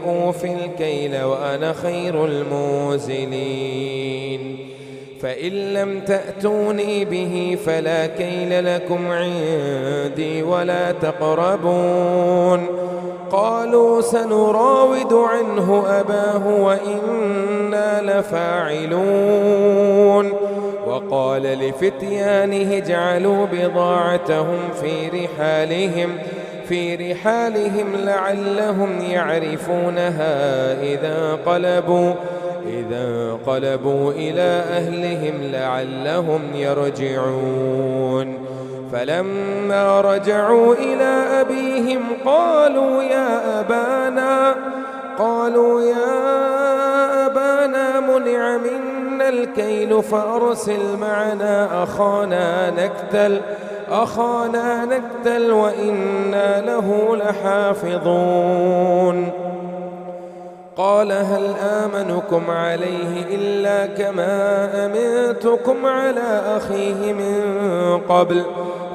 أوفي الكيل وأنا خير الموزنين. فإن لم تأتوني به فلا كيل لكم عندي ولا تقربون. قالوا سنراود عنه أباه وإنا لفاعلون. وقال لفتيانه اجعلوا بضاعتهم في رحالهم لعلهم يعرفونها إذا انقلبوا إلى أهلهم لعلهم يرجعون. فلما رجعوا إلى أبيهم قالوا يا أبانا منع منا الكيل فأرسل معنا أخانا نكتل وإنا له لحافظون. قال هل آمنكم عليه إلا كما أمنتكم على أخيه من قبل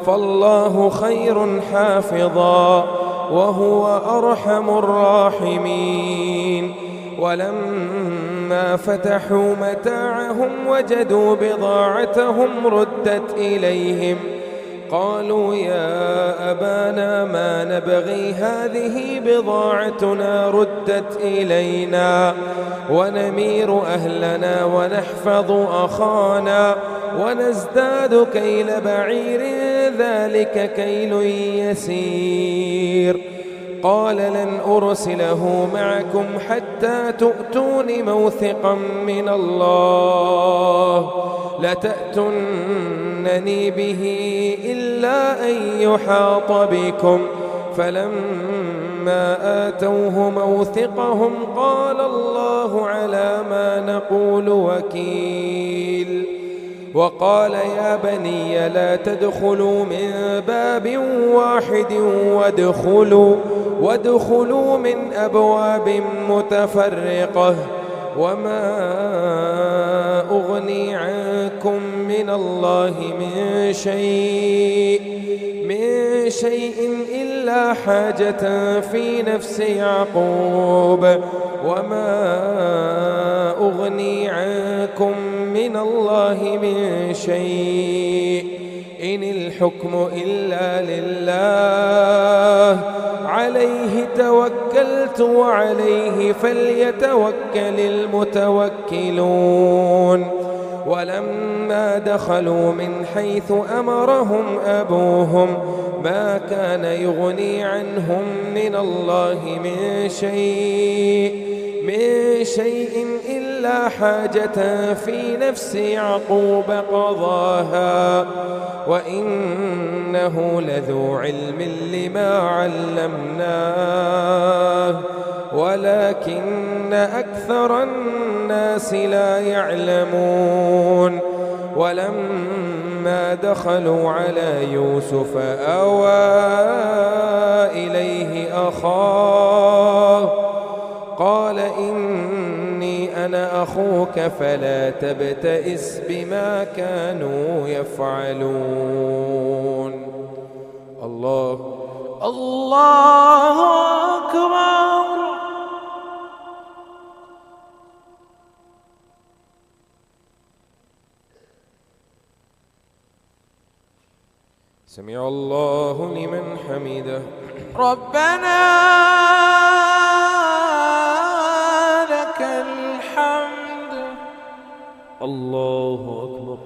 فالله خير حافظا وهو أرحم الراحمين. ولما فتحوا متاعهم وجدوا بضاعتهم ردت إليهم قالوا يا أبانا ما نبغي هذه بضاعتنا ردت إلينا ونمير أهلنا ونحفظ أخانا ونزداد كيل بعير ذلك كيل يسير. قال لن أرسله معكم حتى تؤتون موثقا من الله لتأتونني به إلا أن يحاط بكم. فلما آتوه موثقهم قال الله على ما نقول وكيل. وقال يا بني لا تدخلوا من باب واحد وادخلوا من أبواب متفرقة وما أغني عنكم من الله من شيء إلا حاجة في نفس يعقوب وما أغني عنكم من الله من شيء إن الحكم إلا لله عليه توكلت وعليه فليتوكل المتوكلون. ولما دخلوا من حيث أمرهم أبوهم ما كان يغني عنهم من الله من شيء إلا حاجة في نفس يعقوب قضاها وإنه لذو علم لما علمناه ولكن أكثر الناس لا يعلمون. ولما دخلوا على يوسف آوى إليه أخاه قال إني أنا أخوك فلا تبتئس بما كانوا يفعلون. الله أكبر. سمع الله لمن حمده ربنا لك الحمد. الله أكبر.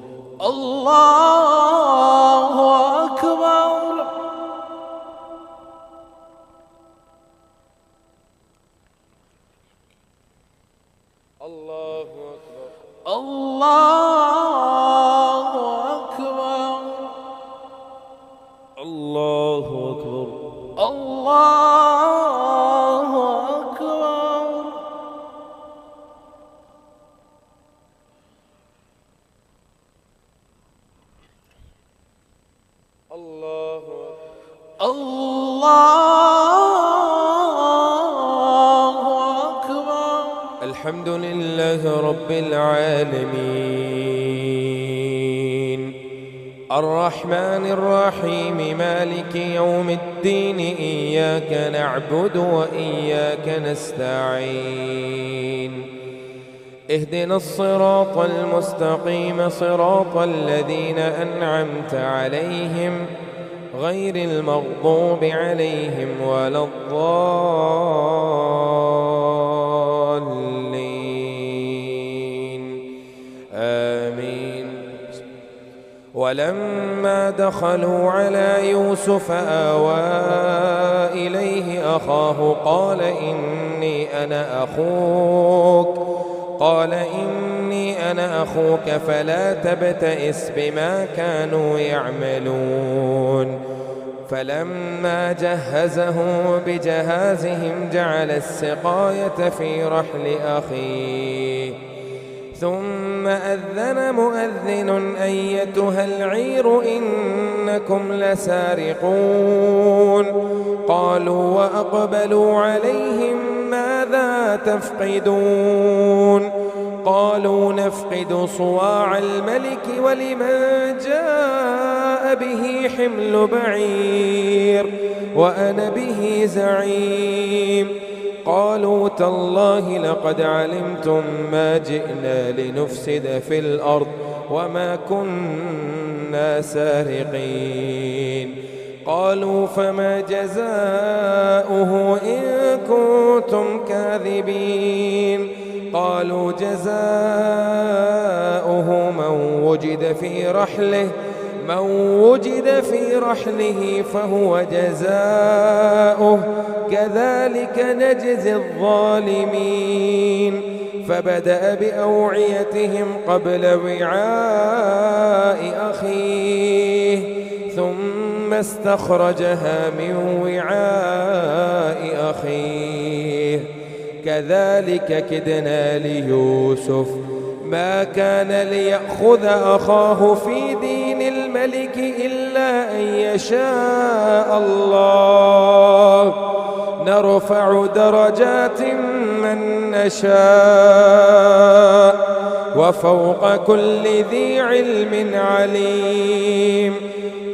الله أكبر. الله أكبر. الله أكبر. الله أكبر. الله أكبر. الله أكبر. الحمد لله رب العالمين الرحمن الرحيم مالك يوم الدين إياك نعبد وإياك نستعين اهدنا الصراط المستقيم صراط الذين أنعمت عليهم غير المغضوب عليهم ولا الضالين آمين. ولما دخلوا على يوسف آوى إليه أخاه قال إني أنا أخوك فلا تبتئس بما كانوا يعملون. فلما جهزهم بجهازهم جعل السقاية في رحل أخيه ثم أذن مؤذن أيتها العير إنكم لسارقون. قالوا وأقبلوا عليهم ماذا تفقدون؟ قالوا نفقد صواع الملك ولمن جاء به حمل بعير وأنا به زعيم. قالوا تالله لقد علمتم ما جئنا لنفسد في الأرض وما كنا سارقين. قالوا فما جزاؤه إن كنتم كاذبين؟ قالوا جزاؤه من وجد في رحله فهو جزاؤه كذلك نجزي الظالمين. فبدأ بأوعيتهم قبل وعاء أخيه ثم استخرجها من وعاء أخيه كذلك كدنا ليوسف ما كان ليأخذ أخاه في دين الملك إلا أن يشاء الله نرفع درجات من نشاء وفوق كل ذي علم عليم.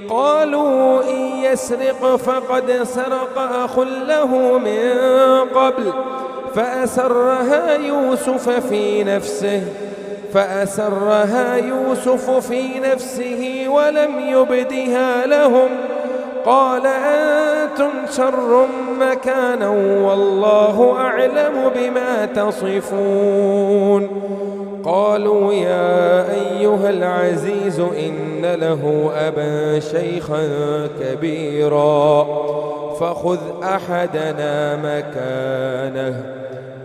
قالوا إن يسرق فقد سرق أخ له من قبل فأسرها يوسف في نفسه ولم يبدها لهم. قال أنتم شر مكانا والله أعلم بما تصفون. قالوا يا أيها العزيز إن له أبا شيخا كبيرا فخذ أحدنا مكانه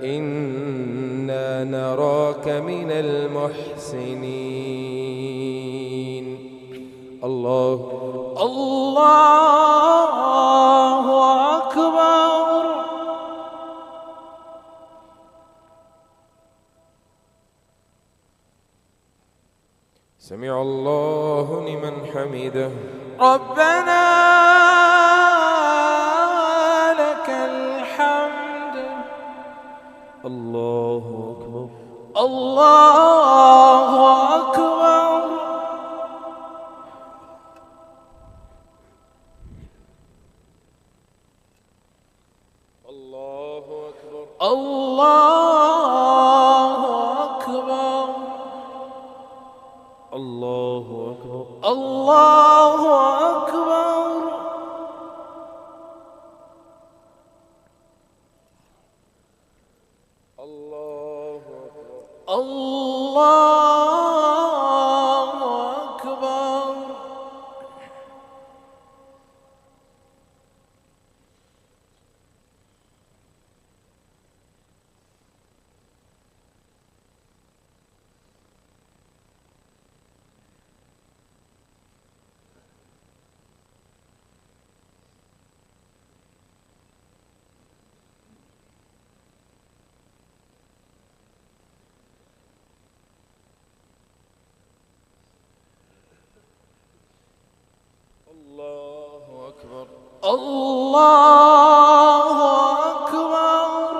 إنا نراك من المحسنين. الله أكبر. سمع الله لمن حمده. ربنا لك الحمد. الله أكبر. الله أكبر. الله أكبر. الله أكبر. الله أكبر. الله أكبر. الله أكبر. الله أكبر. الله أكبر. الله أكبر.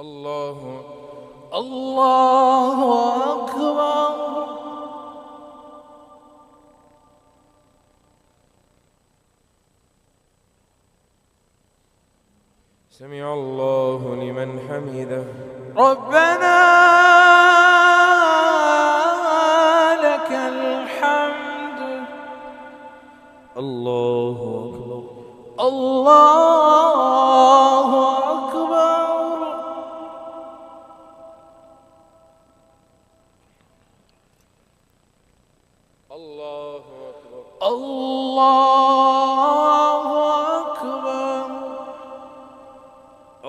الله الله أكبر. سمع الله لمن حمده. ربنا لك الحمد. الله أكبر. الله أكبر. الله أكبر. الله أكبر.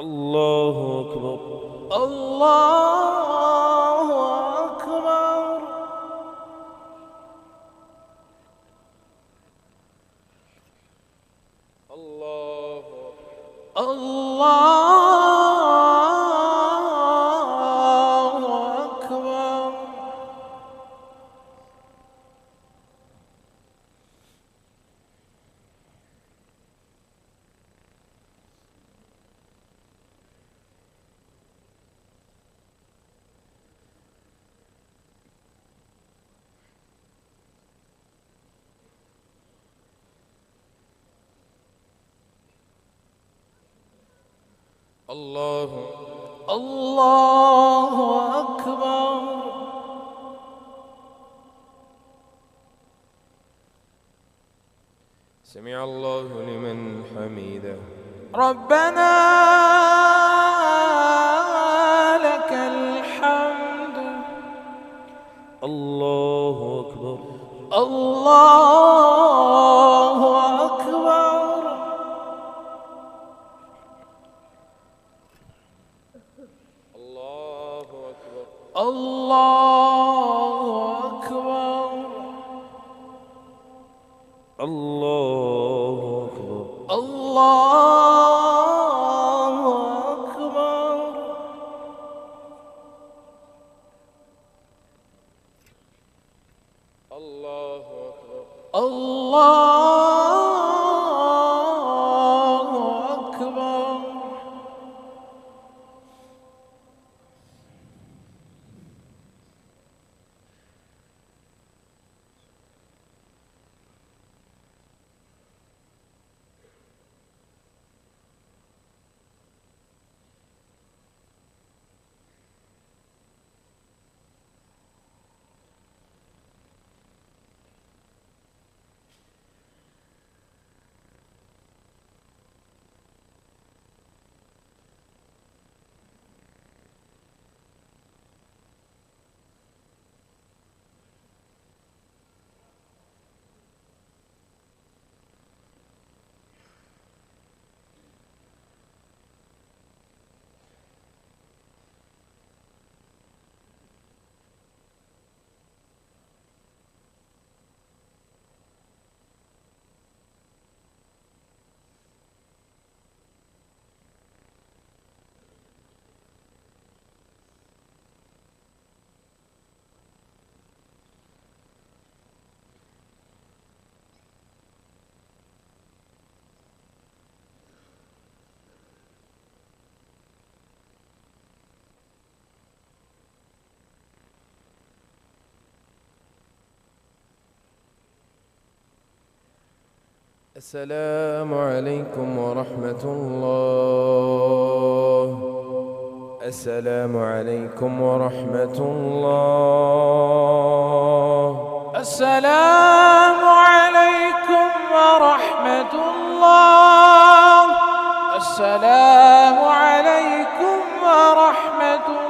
الله أكبر. الله أكبر. الله أكبر. الله الله أكبر. سمع الله لمن حمده. ربنا لك الحمد. الله أكبر. الله أكبر. الله أكبر. الله أكبر. الله أكبر. الله أكبر. الله أكبر. الله أكبر. السلام عليكم ورحمة الله. السلام عليكم ورحمة الله. السلام عليكم ورحمة الله. السلام عليكم ورحمة الله.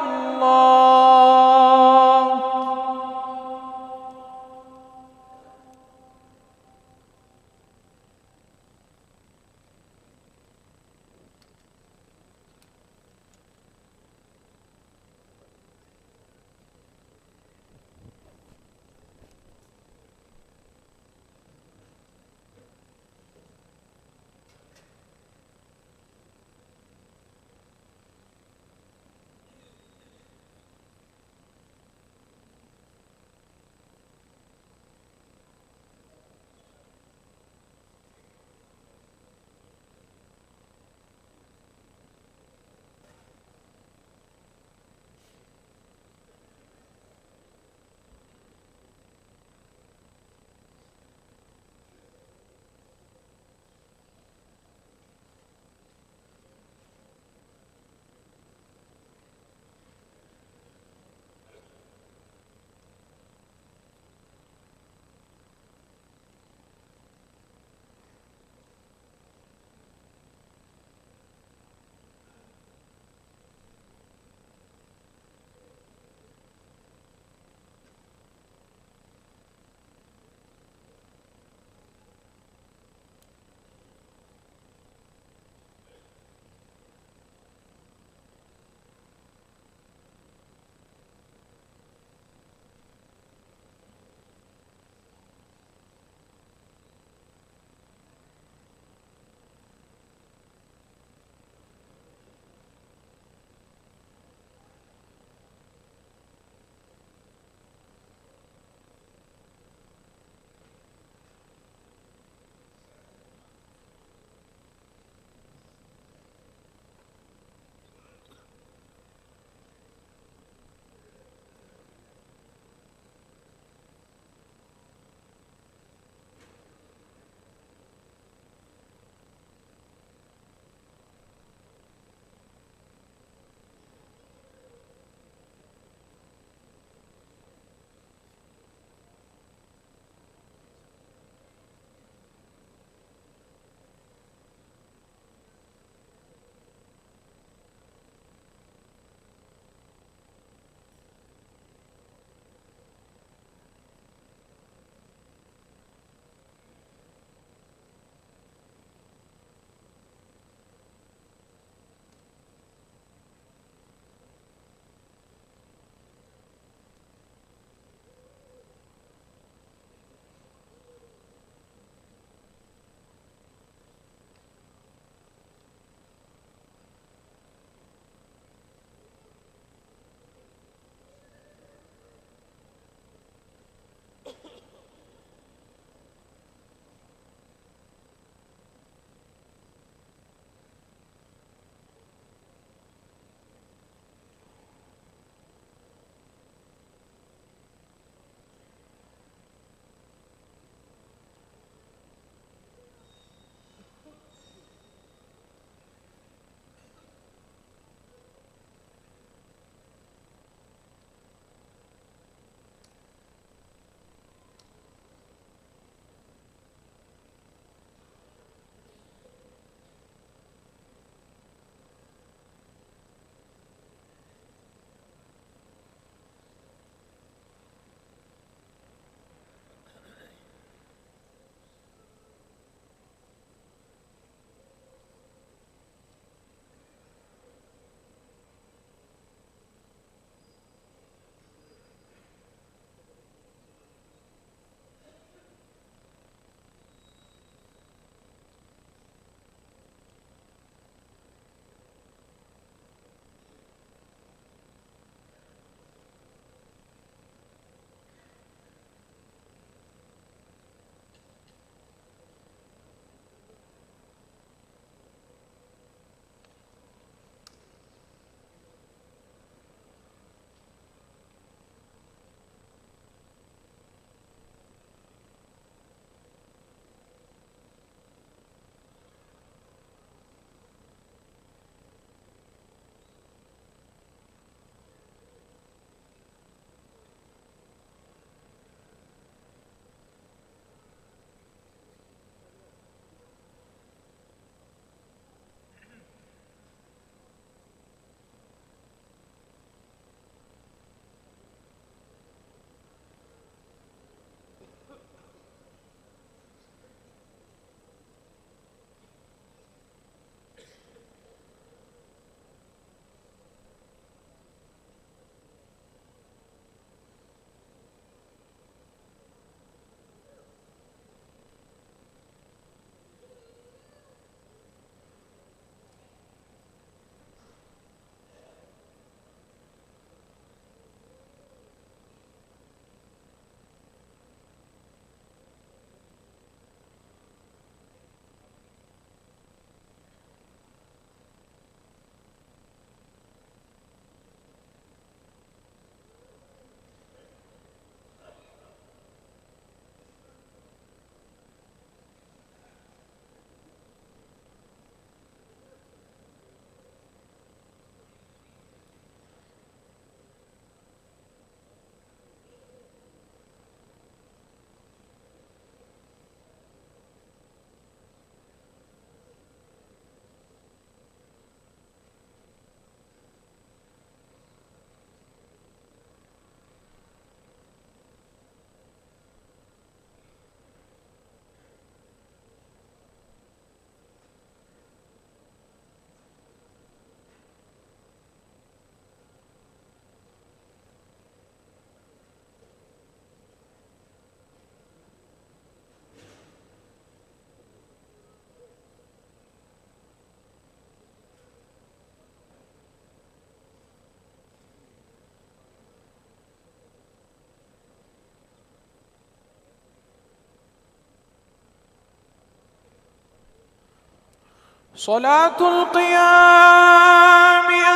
صلاة القيام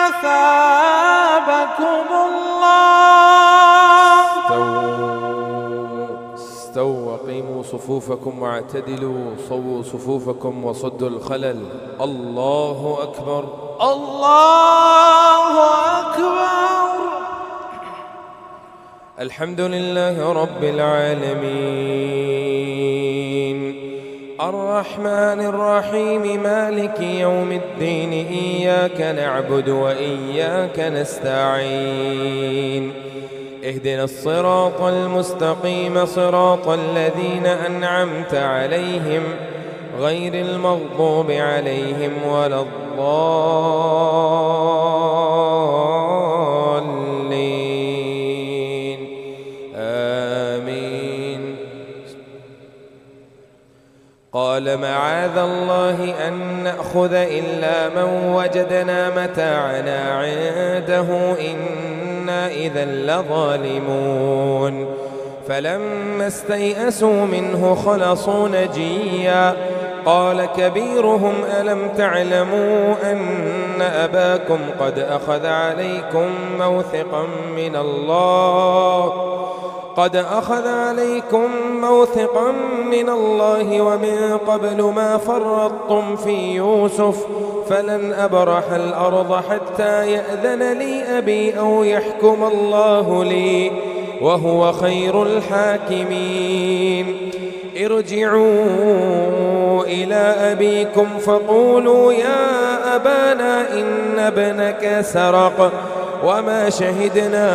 أثابكم الله. استووا وقيموا صفوفكم واعتدلوا، صووا صفوفكم وصدوا الخلل. الله أكبر. الله أكبر. الحمد لله رب العالمين، الرحمن الرحيم، مالك يوم الدين، إياك نعبد وإياك نستعين، اهدنا الصراط المستقيم، صراط الذين أنعمت عليهم غير المغضوب عليهم ولا الضالين، آمين. قال معاذ الله أن نأخذ إلا من وجدنا متاعنا عنده إنا إذا لظالمون. فلما استيئسوا منه خلصوا نجيا. قال كبيرهم ألم تعلموا أن أباكم قد أخذ عليكم موثقا من الله ومن قبل ما فرطتم في يوسف، فلن أبرح الأرض حتى يأذن لي أبي أو يحكم الله لي وهو خير الحاكمين. ارجعوا إلى أبيكم فقولوا يا أبانا إن ابنك سرق وما شهدنا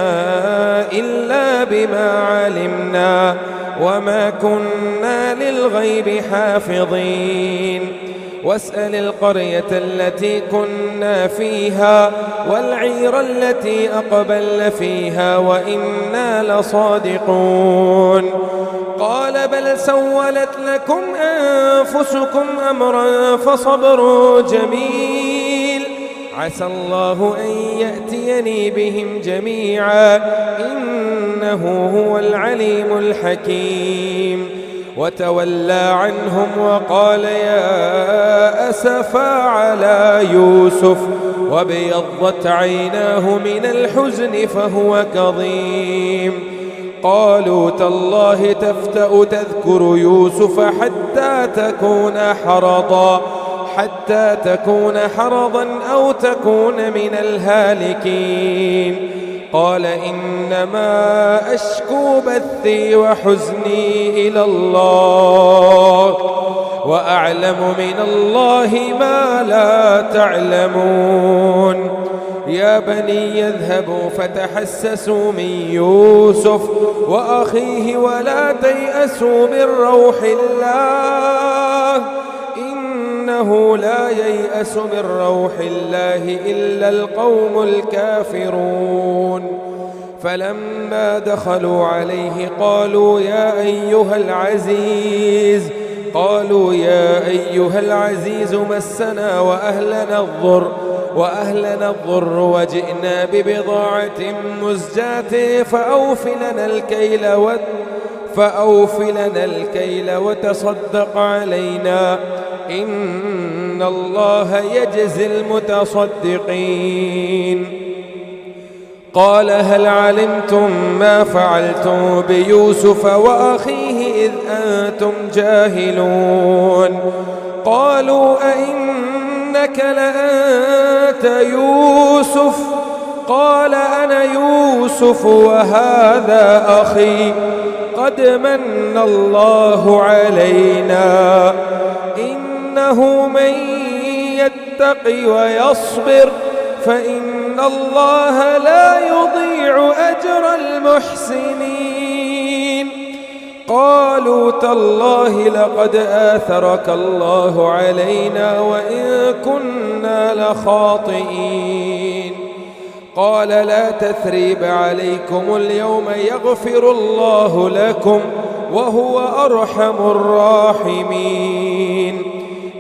إلا بما علمنا وما كنا للغيب حافظين. واسأل القرية التي كنا فيها والعير التي أقبلن فيها وإنا لصادقون. قال بل سولت لكم أنفسكم أمرا فصبر جميل، عسى الله أن يأتيني بهم جميعا إنه هو العليم الحكيم. وتولى عنهم وقال يا أسفا على يوسف وابيضت عيناه من الحزن فهو كظيم. قالوا تالله تفتأ تذكر يوسف حتى تكون حرضا أو تكون من الهالكين. قال إنما أشكو بثي وحزني إلى الله وأعلم من الله ما لا تعلمون. يا بني يذهبوا فتحسسوا من يوسف وأخيه ولا تيأسوا من روح الله إنه لا ييأس من روح الله إلا القوم الكافرون. فلما دخلوا عليه قالوا يا أيها العزيز مسنا وأهلنا الضر وجئنا ببضاعة مزجاة فأوف لنا الكيل وتصدق علينا إن الله يجزي المتصدقين. قال هل علمتم ما فعلتم بيوسف وأخيه إذ أنتم جاهلون؟ قالوا أئنك لأنت يوسف؟ قال أنا يوسف وهذا أخي قد من الله علينا إنه من يتق ويصبر فإن الله لا يضيع أجر المحسنين. قالوا تالله لقد آثرك الله علينا وإن كنا لخاطئين. قال لا تثريب عليكم اليوم يغفر الله لكم وهو أرحم الراحمين.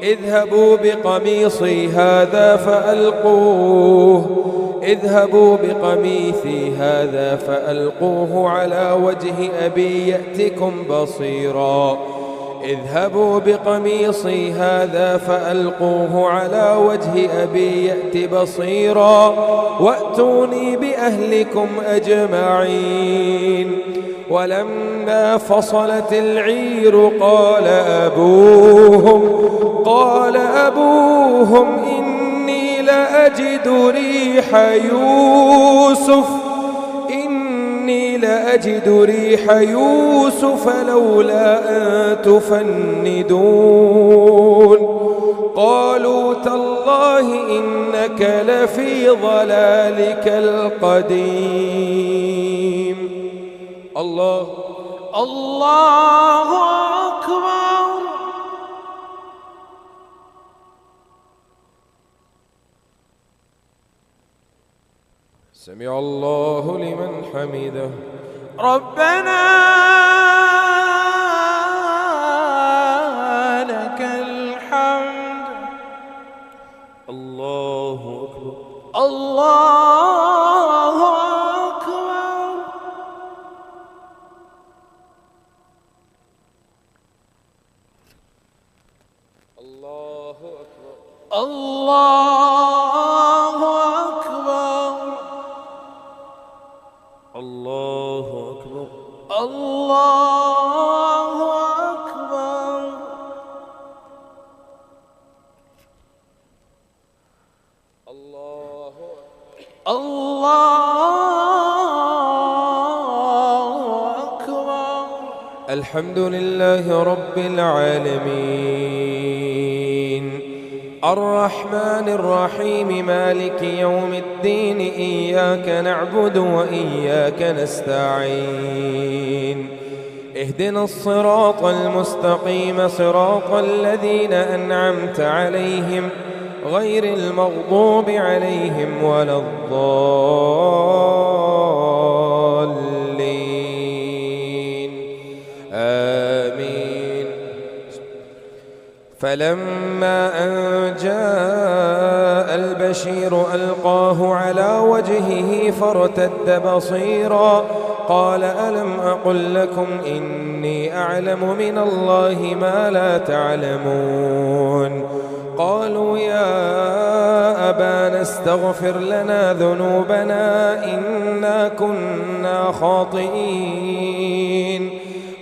اذهبوا بقميصي هذا فألقوه على وجه أبي يأتكم بصيرا اذهبوا بقميصي هذا فألقوه على وجه أبي يأت بصيرا وأتوني بأهلكم أجمعين. ولما فصلت العير قال أبوهم إني لأجد ريح يوسف لولا أن تفندون. قالوا تالله إنك لفي ضلالك القديم. الله أكبر. سمع الله لمن حمده. ربنا لك الحمد. الله أكبر. الله أكبر. الله أكبر. الله أكبر. الله أكبر. الله أكبر. الله أكبر. الحمد لله رب العالمين الرحمن الرحيم مالك يوم الدين إياك نعبد وإياك نستعين اهدنا الصراط المستقيم صراط الذين أنعمت عليهم غير المغضوب عليهم ولا الضالين آمين. فلما أن جاء البشير ألقاه على وجهه فارتد بصيرا قال ألم أقل لكم إني أعلم من الله ما لا تعلمون. قالوا يا أبانا استغفر لنا ذنوبنا إنا كنا خاطئين.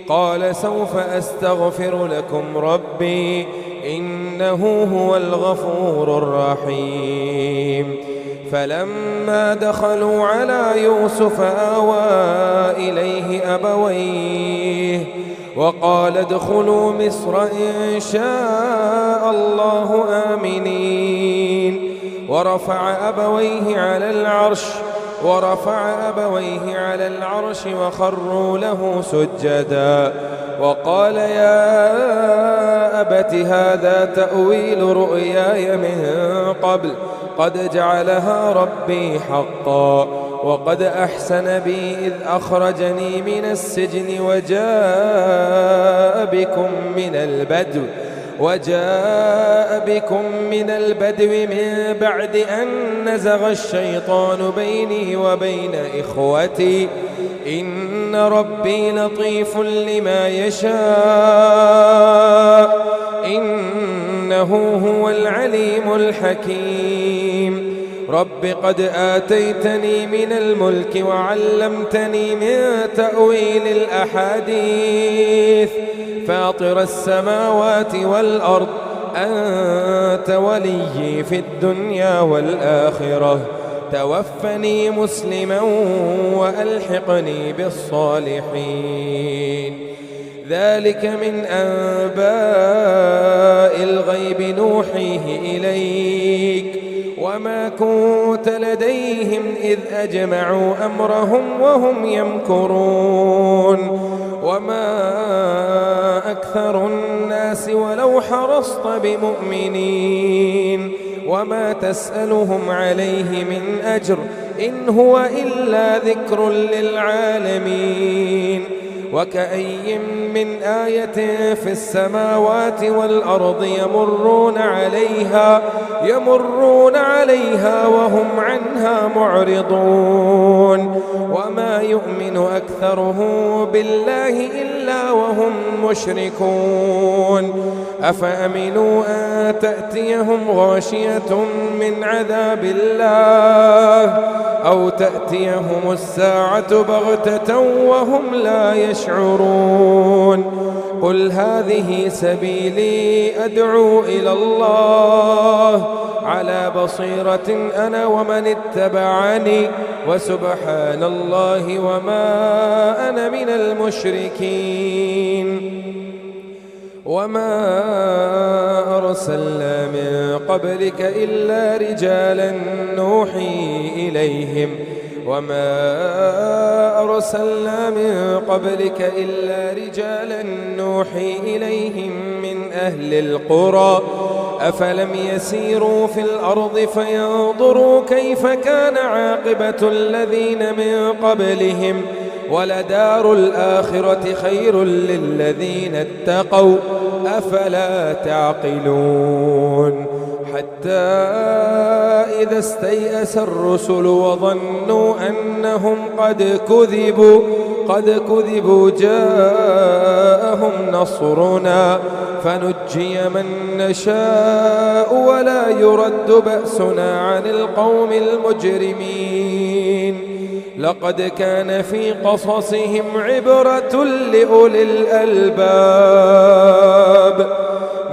قال سوف أستغفر لكم ربي إنه هو الغفور الرحيم. فلما دخلوا على يوسف آوى إليه أبويه وقال ادخلوا مصر إن شاء الله آمنين. ورفع أبويه على العرش وخروا له سجدا وقال يا أبت هذا تأويل رؤياي من قبل قد جعلها ربي حقا وقد أحسن بي إذ أخرجني من السجن وجاء بكم من البدو من بعد أن نزغ الشيطان بيني وبين إخوتي إن ربي لطيف لما يشاء إنه هو العليم الحكيم. رب قد آتيتني من الملك وعلمتني من تأويل الأحاديث فاطر السماوات والأرض أنت وليي في الدنيا والآخرة توفني مسلما وألحقني بالصالحين. ذلك من أنباء الغيب نوحيه إليك وما كنت لديهم إذ أجمعوا أمرهم وهم يمكرون وما أكثر الناس ولو حرصت بمؤمنين وما تسألهم عليه من أجر إن هو إلا ذكر للعالمين. وكأي من آية في السماوات والأرض يمرون عليها يمرون عليها وهم عنها معرضون وما يؤمن أكثرهم بالله إلا وهم مشركون أفأمنوا أن تأتيهم غاشية من عذاب الله أو تأتيهم الساعة بغتة وهم لا يشعرون قل هذه سبيلي أدعو إلى الله على بصيرة أنا ومن اتبعني وسبحان الله وما أنا من المشركين وما أرسلنا من قبلك إلا رجالا نوحي إليهم من أهل القرى أفلم يسيروا في الأرض فينظروا كيف كان عاقبة الذين من قبلهم ولدار الآخرة خير للذين اتقوا أفلا تعقلون حتى إذا استيأس الرسل وظنوا أنهم قد كذبوا جاءهم نصرنا فنجي من نشاء ولا يرد بأسنا عن القوم المجرمين لقد كان في قصصهم عبرة لأولي الألباب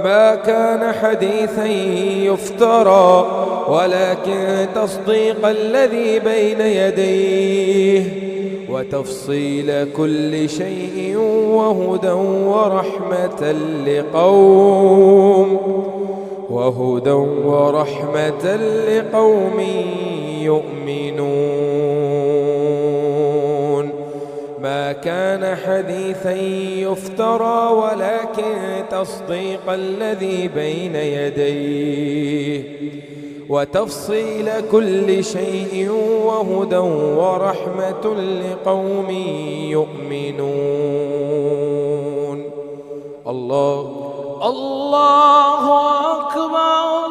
ما كان حديثا يفترى ولكن تصديق الذي بين يديه وتفصيل كل شيء وهدى ورحمة لقوم يؤمنون ما كان حديثا يفترى ولكن تصديق الذي بين يديه وتفصيل كل شيء وهدى ورحمة لقوم يؤمنون الله أكبر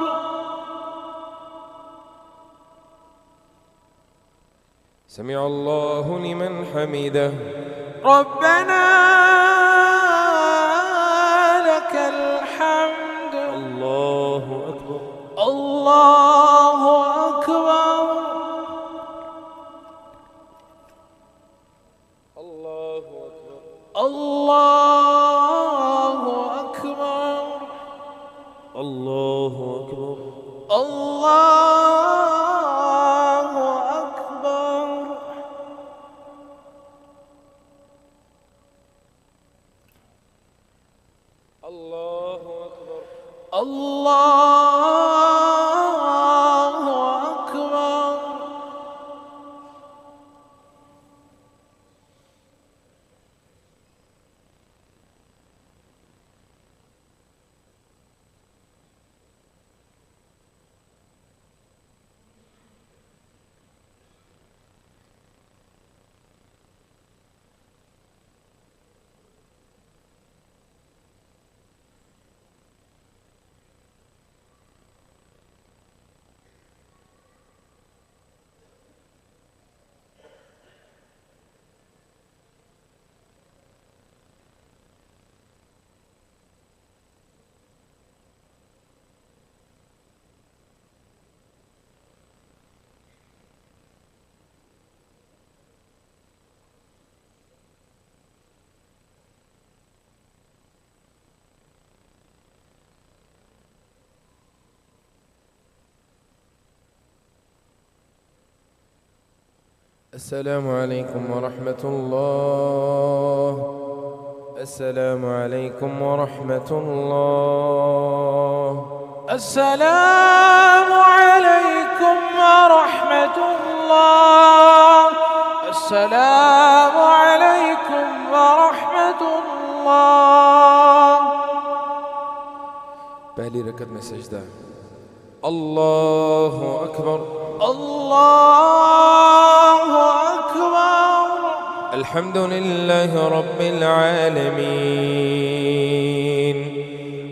سمع الله لمن حمده ربنا لك الحمد الله أكبر الله أكبر الله أكبر الله أكبر الله أكبر الله أكبر الله أكبر الله أكبر السلام عليكم ورحمة الله. السلام عليكم ورحمة الله. السلام عليكم ورحمة الله. السلام عليكم ورحمة الله. بالي ركضنا سجدة. الله أكبر. الله أكبر. الحمد لله رب العالمين.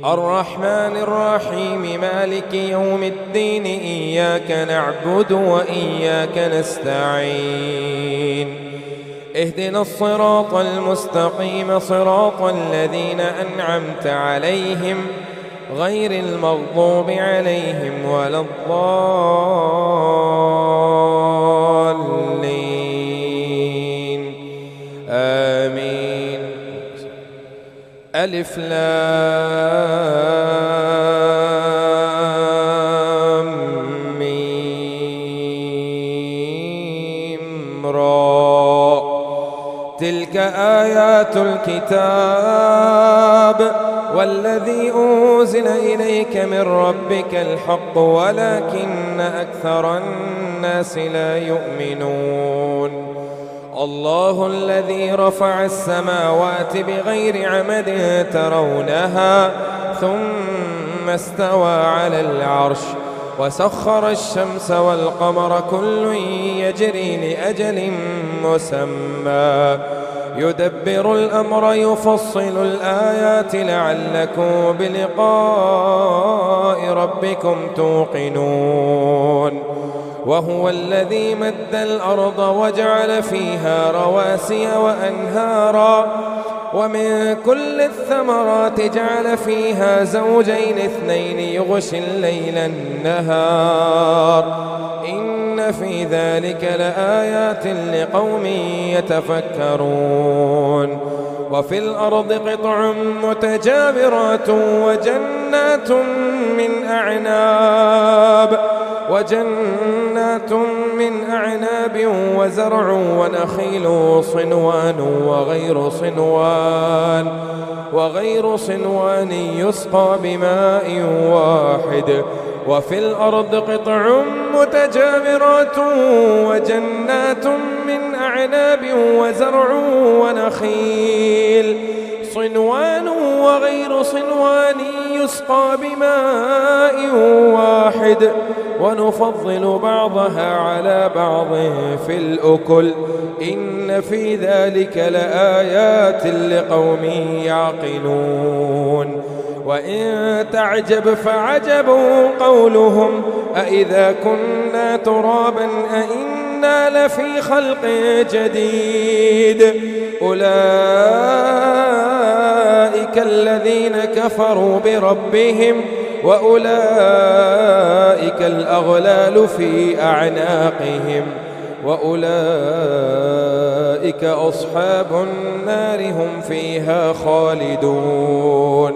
الرحمن الرحيم مالك يوم الدين إياك نعبد وإياك نستعين اهدنا الصراط المستقيم صراط الذين أنعمت عليهم غير المغضوب عليهم ولا الضالين آمين. ألف لام ميم را تلك آيات الكتاب والذي أنزل إليك من ربك الحق ولكن أكثر الناس لا يؤمنون. الله الذي رفع السماوات بغير عمد ترونها ثم استوى على العرش وسخر الشمس والقمر كل يجري لأجل مسمى يدبر الأمر يفصل الآيات لعلكم بلقاء ربكم توقنون. وهو الذي مد الأرض وجعل فيها رواسي وأنهارا ومن كل الثمرات جعل فيها زوجين اثنين يغشي الليل النهار إن في ذلك لآيات لقوم يتفكرون. وفي الأرض قطع متجاورات وجنات من أعناب وزرع ونخيل صنوان وغير صنوان يسقى بماء واحد. وفي الأرض قطع متجاورات وجنات من أعناب وزرع ونخيل صنوان وغير صنوان يسقى بماء واحد ونفضل بعضها على بعض في الأكل إن في ذلك لآيات لقوم يعقلون. وإن تعجب فعجب قولهم أإذا كنا ترابا أإنا لفي خلق جديد أولئك الذين كفروا بربهم وأولئك الأغلال في أعناقهم وأولئك أصحاب النار هم فيها خالدون.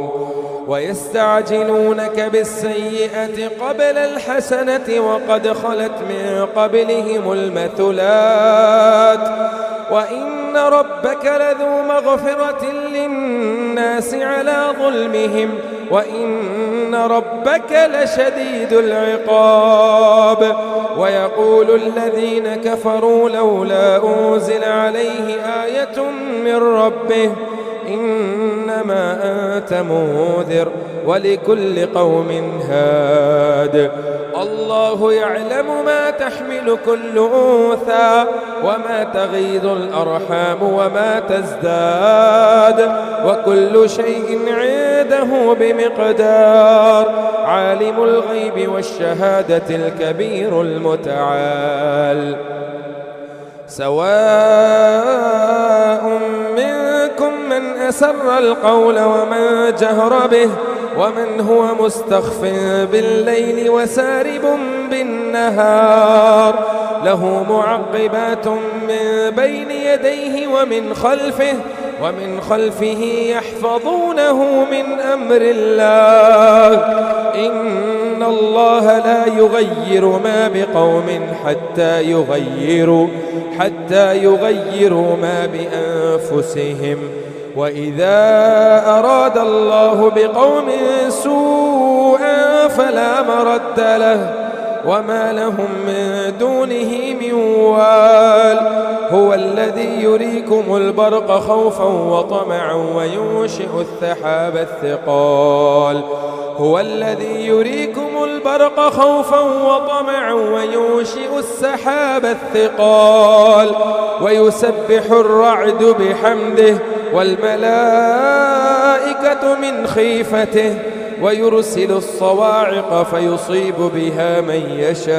ويستعجلونك بالسيئة قبل الحسنة وقد خلت من قبلهم المثلات وإن ربك لذو مغفرة للناس على ظلمهم وإن ربك لشديد العقاب. ويقول الذين كفروا لولا أنزل عليه آية من ربه إنما أنت منذر ولكل قوم هاد. الله يعلم ما تحمل كل أنثى وما تغيض الأرحام وما تزداد وكل شيء عنده بمقدار. عالم الغيب والشهادة الكبير المتعال. سواء منكم من أسر القول ومن جهر به ومن هو مستخف بالليل وسارب بالنهار له معقبات من بين يديه ومن خلفه يحفظونه من أمر الله إن الله لا يغير ما بقوم حتى يغيروا ما بأنفسهم. وإذا أراد الله بقوم سوءا فلا مرد له وما لهم من دونه من وال. هو الذي يريكم البرق خوفا وطمعا وينشئ السحاب الثقال. هو الذي يريكم البرق خوفا وطمعا وينشئ السحاب الثقال ويسبح الرعد بحمده والملائكة من خيفته ويرسل الصواعق فيصيب بها من يشاء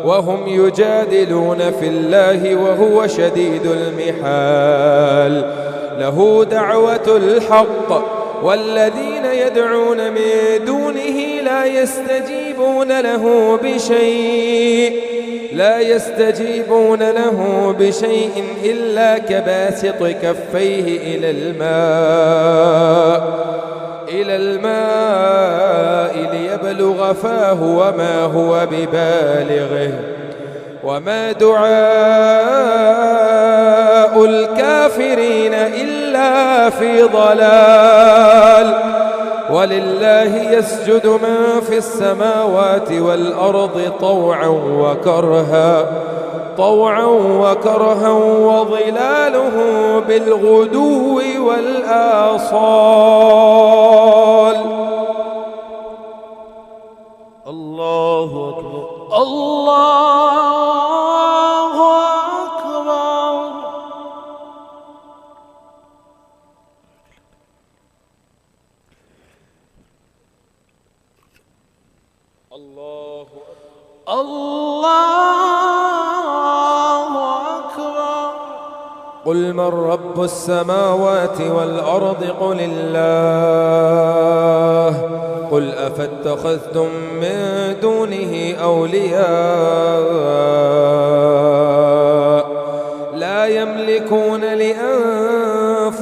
وهم يجادلون في الله وهو شديد المحال. له دعوة الحق والذين يدعون من دونه لا يستجيبون له بشيء إلا كباسط كفيه إلى الماء ليبلغ فاه وما هو ببالغه وما دعاء الكافرين إلا في ضلال. ولله يسجد من في السماوات والأرض طوعا وكرها وظلاله بالغدو والآصال. الله أكبر الله أكبر. الله أكبر. قل من رب السماوات والأرض قل الله. قل أفاتخذتم من دونه أولياء لا يملكون لأنفسهم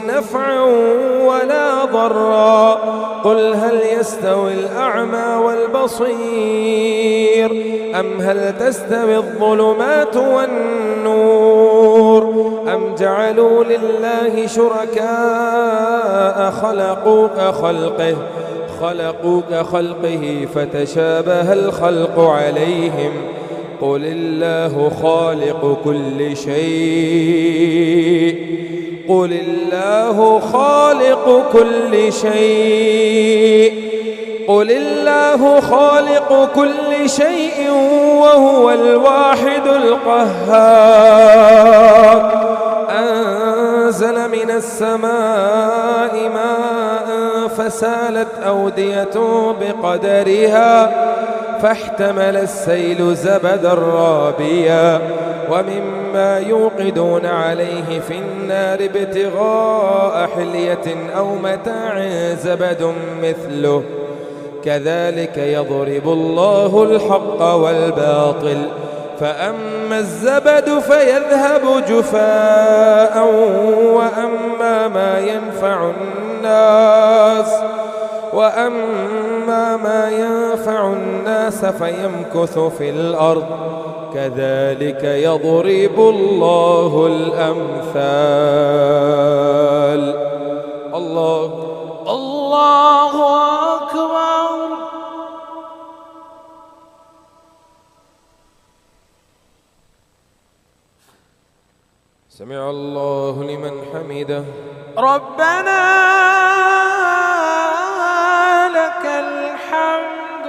نفعا ولا ضرا. قل هل يستوي الأعمى والبصير أم هل تستوي الظلمات والنور أم جعلوا لله شركاء خلقوا كخلقه فتشابه الخلق عليهم. قل الله خالق كل شيء وهو الواحد القهار. أنزل من السماء ماء فسالت أودية بقدرها فاحتمل السيل زبدا رابيا ومما يوقدون عليه في النار ابتغاء حلية أو متاع زبد مثله كذلك يضرب الله الحق والباطل. فأما الزبد فيذهب جفاء وأما ما ينفع الناس فيمكث في الأرض كذلك يضرب الله الأمثال. الله أكبر. سمع الله لمن حمده. ربنا لك الحمد.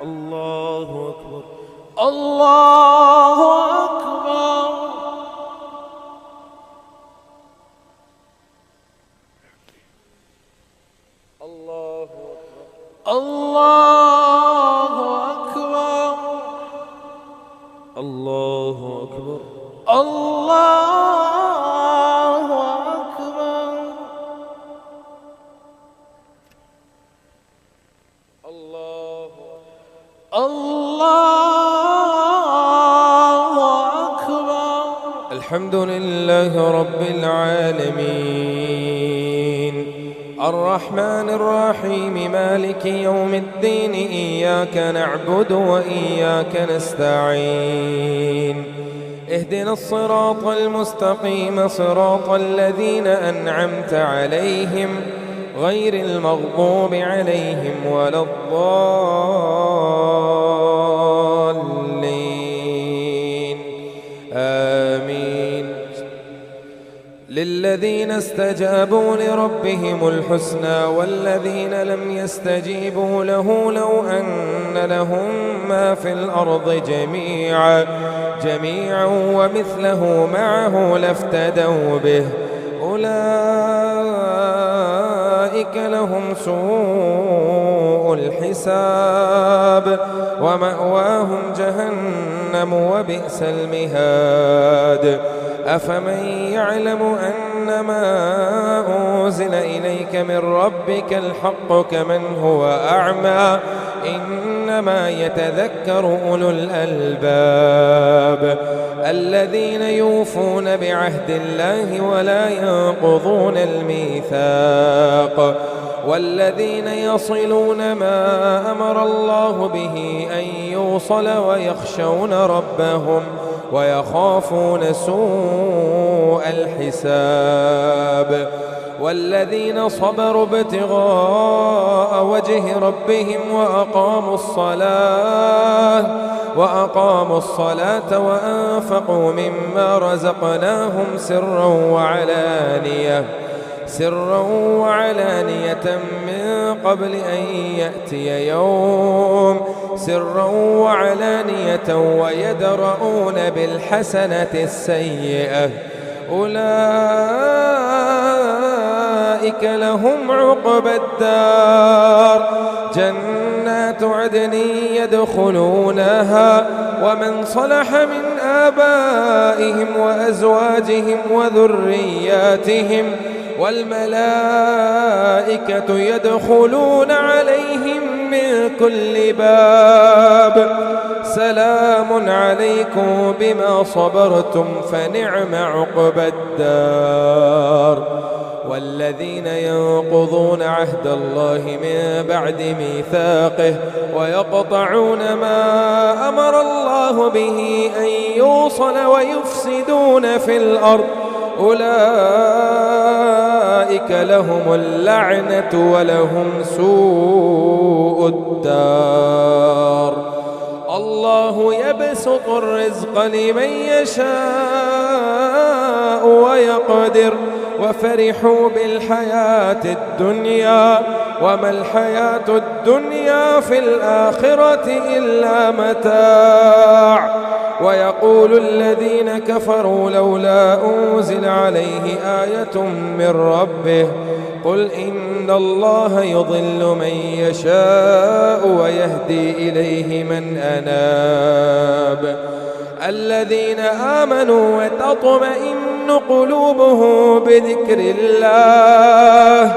الله أكبر الله أكبر. الله أكبر الله أكبر. الله أكبر الله أكبر. الله أكبر. الحمد لله رب العالمين الرحمن الرحيم مالك يوم الدين إياك نعبد وإياك نستعين اهدنا الصراط المستقيم صراط الذين أنعمت عليهم غير المغضوب عليهم ولا الضالين آمين. للذين استجابوا لربهم الحسنى والذين لم يستجيبوا له لو أن لهم ما في الأرض جميعا ومثله معه لافتدوا به أولئك أولئك لهم سوء الحساب ومأواهم جهنم وبئس المهاد. أفمن يعلم أنما أنزل إليك من ربك الحق كمن هو أعمى إنما يتذكر أولو الألباب الذين يوفون بعهد الله ولا ينقضون الميثاق والذين يصلون ما أمر الله به أن يوصل ويخشون ربهم ويخافون سوء الحساب والذين صبروا ابتغاء وجه ربهم وأقاموا الصلاة وأنفقوا مما رزقناهم سرا وعلانية من قبل أن يأتي يوم ويدرؤون بالحسنة السيئة أولئك لهم عقبى الدار جنات عدن يدخلونها ومن صلح من آبائهم وأزواجهم وذرياتهم والملائكة يدخلون عليهم من كل باب سلام عليكم بما صبرتم فنعم عقبى الدار. والذين ينقضون عهد الله من بعد ميثاقه ويقطعون ما أمر الله به أن يوصل ويفسدون في الأرض أولئك لهم اللعنة ولهم سوء الدار. الله يبسط الرزق لمن يشاء ويقدر وفرحوا بالحياة الدنيا وما الحياة الدنيا في الآخرة إلا متاع. ويقول الذين كفروا لولا أنزل عليه آية من ربه قل إن الله يضل من يشاء ويهدي إليه من أناب. الذين آمنوا وتطمئن قلوبهم بذكر الله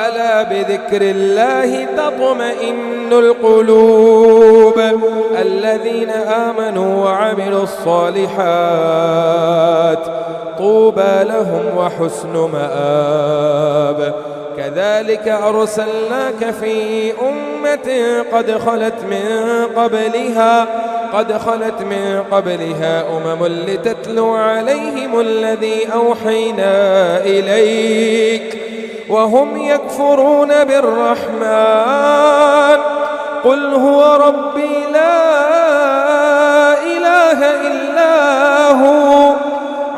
ألا بذكر الله تطمئن القلوب. الذين آمنوا وعملوا الصالحات طوبى لهم وحسن مآب. كذلك أرسلناك في أمة قد خلت من قبلها أمم لتتلو عليهم الذي أوحينا إليك وهم يكفرون بالرحمن قل هو ربي لا إله إلا هو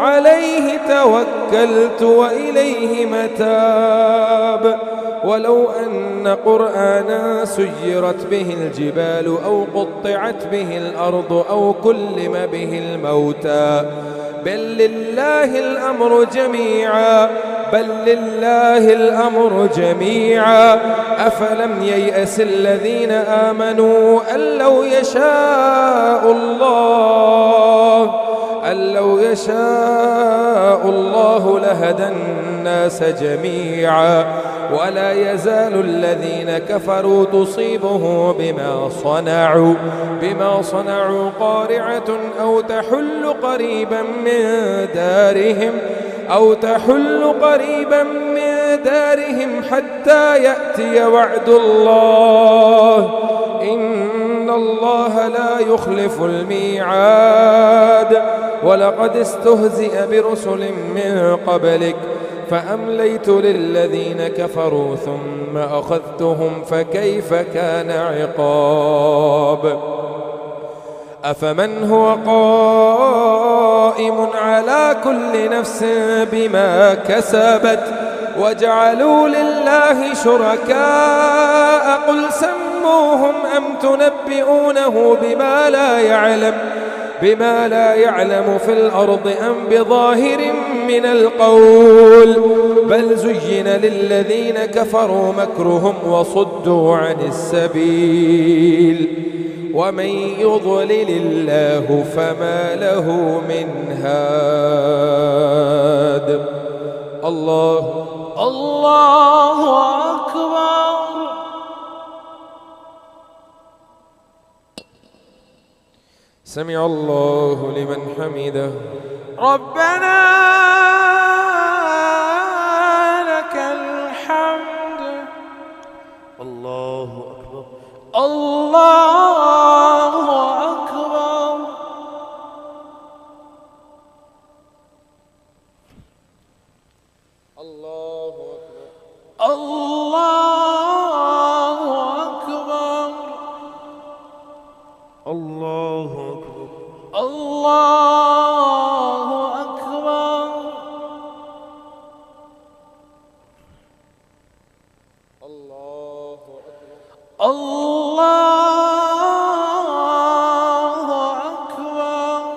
عليه توكلت وإليه متاب. ولو أن قرآنا سيرت به الجبال أو قطعت به الأرض أو كلم به الموتى بل لله الأمر جميعا أفلم ييأس الذين آمنوا أن لو يشاء الله لهدى الناس جميعا ولا يزال الذين كفروا تصيبه بما صنعوا قارعة أو تحل قريبا من دارهم حتى يأتي وعد الله إن الله لا يخلف الميعاد. ولقد استهزئ برسل من قبلك فأمليت للذين كفروا ثم أخذتهم فكيف كان عقاب. أفمن هو قائم على كل نفس بما كسبت وجعلوا لله شركاء قل سموهم أم تنبئونه بما لا يعلم في الأرض أم بظاهر من القول بل زين للذين كفروا مكرهم وصدوا عن السبيل ومن يضلل الله فما له من هاد. الله أكبر. سمع الله لمن حمده. ربنا لك الحمد. الله أكبر. الله أكبر. الله أكبر. الله أكبر. الله أكبر. الله أكبر. الله أكبر. الله أكبر.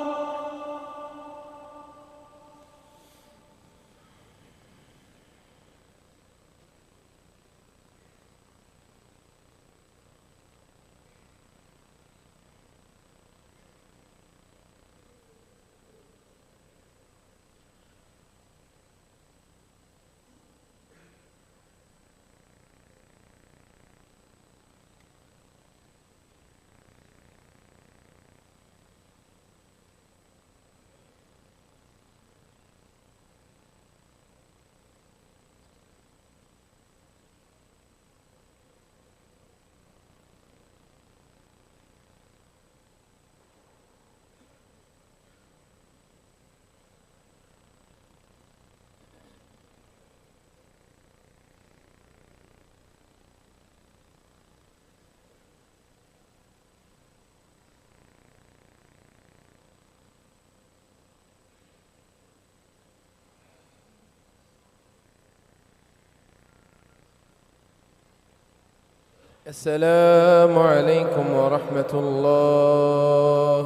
السلام عليكم ورحمة الله.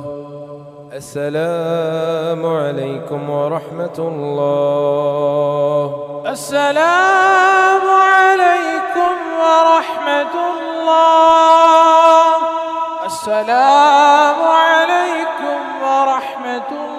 السلام عليكم ورحمة الله. السلام عليكم ورحمة الله. السلام عليكم ورحمة الله.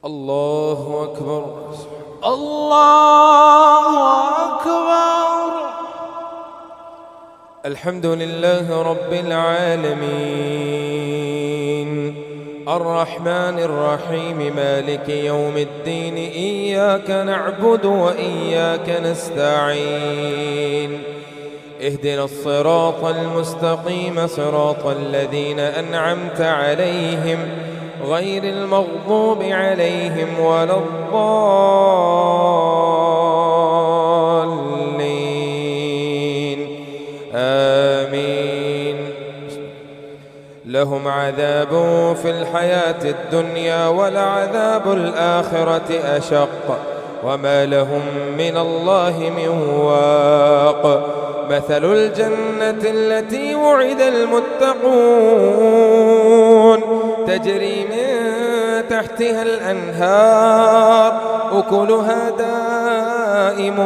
الله أكبر. الله أكبر. الحمد لله رب العالمين الرحمن الرحيم مالك يوم الدين إياك نعبد وإياك نستعين اهدنا الصراط المستقيم صراط الذين أنعمت عليهم غير المغضوب عليهم ولا الضالين آمين. لهم عذاب في الحياة الدنيا ولعذاب الآخرة أشق وما لهم من الله من واق. مثل الجنة التي وعد المتقون تجري من تحتها الأنهار أكلها دائم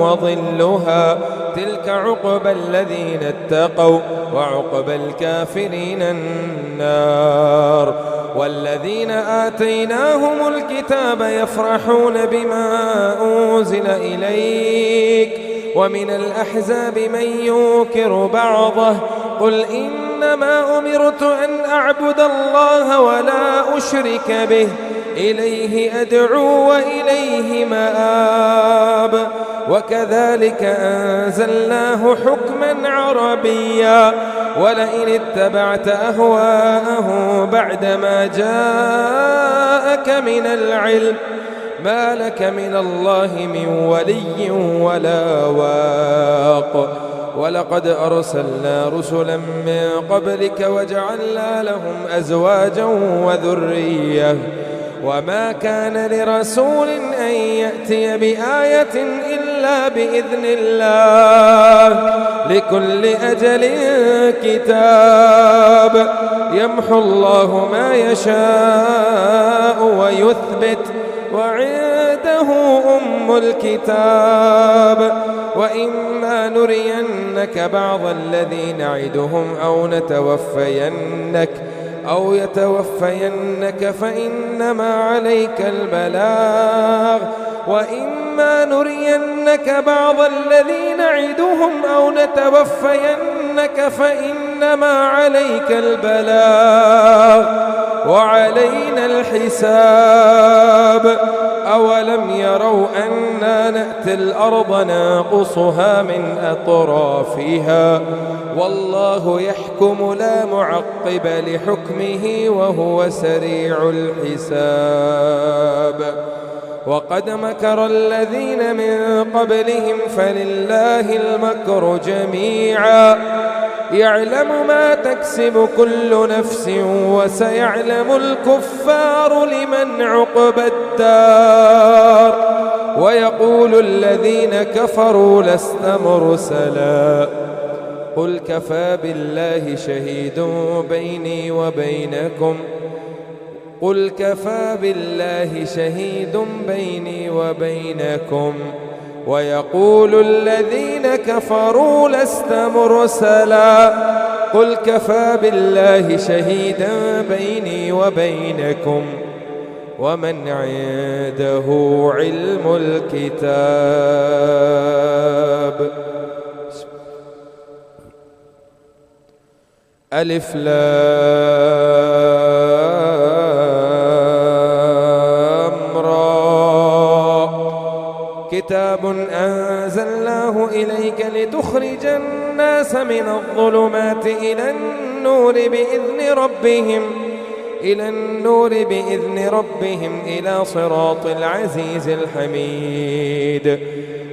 وظلها تلك عقبى الذين اتقوا وعقبى الكافرين النار. والذين آتيناهم الكتاب يفرحون بما أنزل إليك ومن الأحزاب من ينكر بعضه قل إنما أمرت أن أعبد الله ولا أشرك به إليه أدعو وإليه مآب. وكذلك أنزلناه حكما عربيا ولئن اتبعت أهواءهم بعدما جاءك من العلم ما لك من الله من ولي ولا واق. ولقد أرسلنا رسلا من قبلك وجعلنا لهم أزواجا وذرية وما كان لرسول أن يأتي بآية إلا بإذن الله لكل أجل كتاب يمحو الله ما يشاء ويثبت وعنده أم الكتاب. وإما نرينك بعض الذي نعدهم أو يتوفينك فإنما عليك البلاغ. وإما نرينك بعض الذي نعدهم أو نتوفينك فإنما عليك البلاغ وعلينا الحساب. أولم يروا أنا نأتي الأرض ننقصها من أطرافها والله يحكم لا معقب لحكمه وهو سريع الحساب. وقد مكر الذين من قبلهم فلله المكر جميعا يعلم ما تكسب كل نفس وسيعلم الكفار لمن عقبى الدار. ويقول الذين كفروا لست مرسلا قل كفى بالله شهيد بيني وبينكم ويقول الذين كفروا لست مرسلا قل كفى بالله شهيدا بيني وبينكم ومن عنده علم الكتاب. ألف لام را كتاب أنزلناه إليك لتخرج الناس من الظلمات إلى النور بإذن ربهم إلى صراط العزيز الحميد.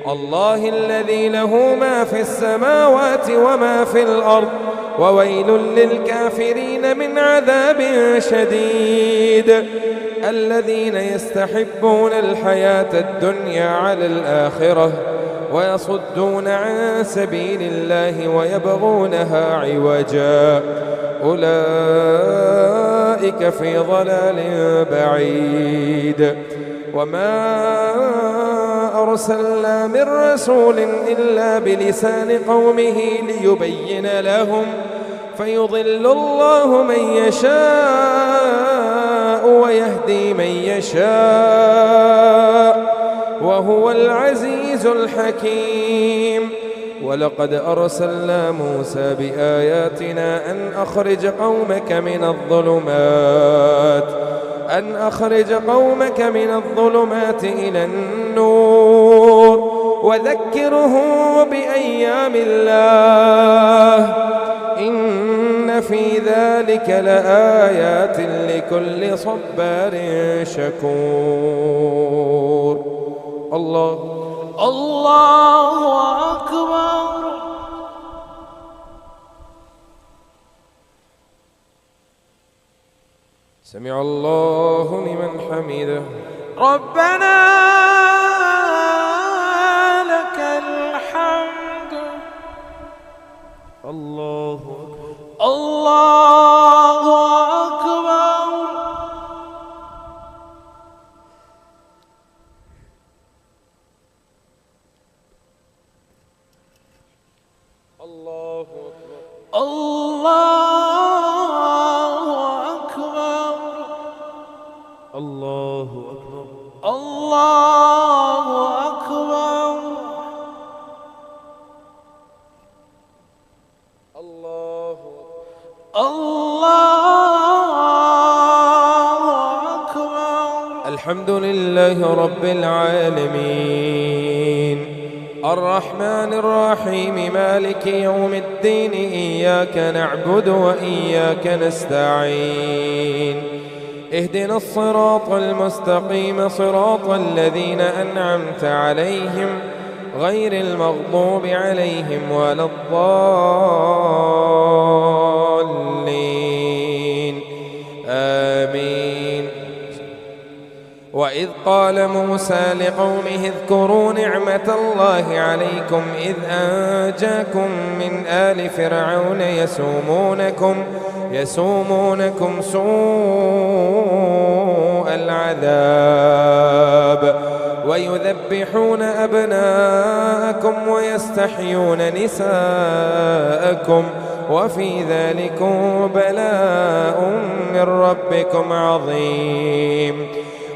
الله الذي له ما في السماوات وما في الأرض وويل للكافرين من عذاب شديد. الذين يستحبون الحياة الدنيا على الآخرة ويصدون عن سبيل الله ويبغونها عوجا أولئك في ضلال بعيد. وما أرسلنا من رسول إلا بلسان قومه ليبين لهم فيضل الله من يشاء ويهدي من يشاء وهو العزيز الحكيم. ولقد أرسلنا موسى بآياتنا أن أخرج قومك من الظلمات إلى النور وذكرهم بأيام الله إن في ذلك لآيات لكل صبار شكور. الله أكبر. سمع الله لمن حمده. ربنا لك الحمد. الله أكبر. الله أكبر. الله أكبر. الله أكبر. الله أكبر. الله أكبر. الحمد لله رب العالمين الرحمن الرحيم مالك يوم الدين إياك نعبد وإياك نستعين اهدنا الصراط المستقيم صراط الذين أنعمت عليهم غير المغضوب عليهم ولا الضالين آمين. وإذ قال موسى لقومه اذكروا نعمة الله عليكم إذ أنجاكم من آل فرعون يسومونكم سوء العذاب ويذبحون أبناءكم ويستحيون نساءكم وفي ذلكم بلاء من ربكم عظيم.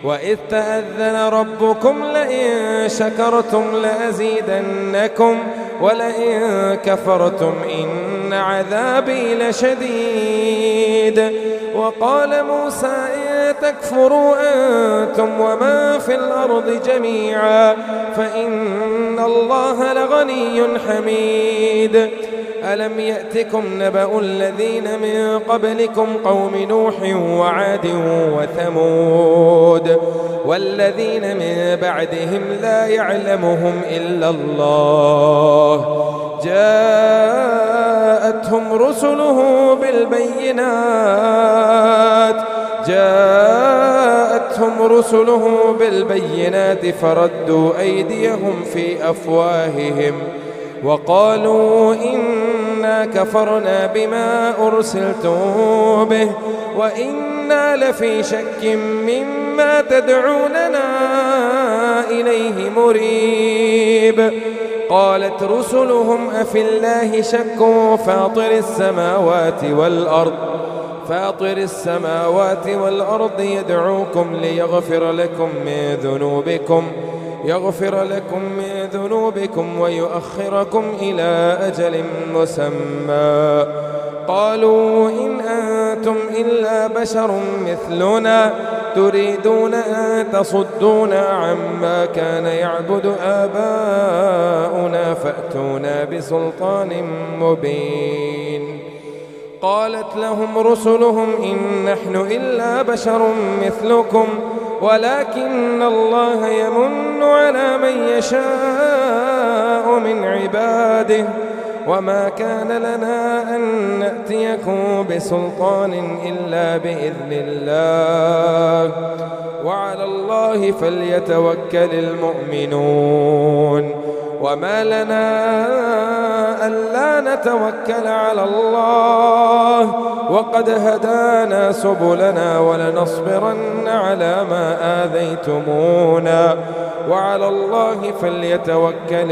وإذ تأذن ربكم لئن شكرتم لأزيدنكم ولئن كفرتم إن عذابي لشديد. وقال موسى إن تكفروا أنتم ومن في الأرض جميعا فإن الله لغني حميد. ألم يأتكم نبأ الذين من قبلكم قوم نوح وعاد وثمود والذين من بعدهم لا يعلمهم إلا الله جاءتهم رسله بالبينات فردوا أيديهم في أفواههم وقالوا إنا كفرنا بما أرسلتم به وإنا لفي شك مما تدعوننا إليه مريب. قالت رسلهم أفي الله شك فاطر السماوات والأرض يدعوكم ليغفر لكم من ذنوبكم ويؤخركم إلى أجل مسمى. قالوا إن أنتم إلا بشر مثلنا تريدون أن تصدونا عما كان يعبد آباؤنا فأتونا بسلطان مبين. قالت لهم رسلهم إن نحن إلا بشر مثلكم ولكن الله يمن على من يشاء من عباده وما كان لنا أن نأتيكم بسلطان إلا بإذن الله وعلى الله فليتوكل المؤمنون. وما لنا ألا نتوكل على الله وقد هدانا سبلنا ولنصبرن على ما آذيتمونا وعلى الله فليتوكل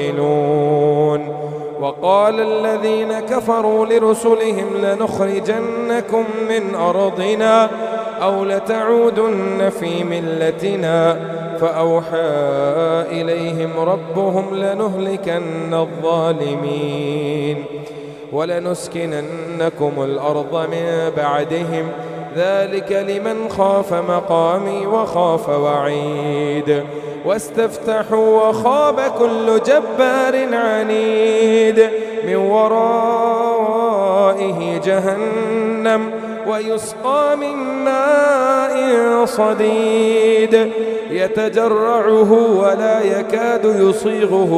المتوكلون. وقال الذين كفروا لرسلهم لنخرجنكم من أرضنا أو لتعودن في ملتنا فأوحى إليهم ربهم لنهلكن الظالمين ولنسكننكم الأرض من بعدهم ذلك لمن خاف مقامي وخاف وعيد واستفتحوا وخاب كل جبار عنيد من ورائه جهنم ويسقى من ماء صديد يتجرعه ولا يكاد يصيغه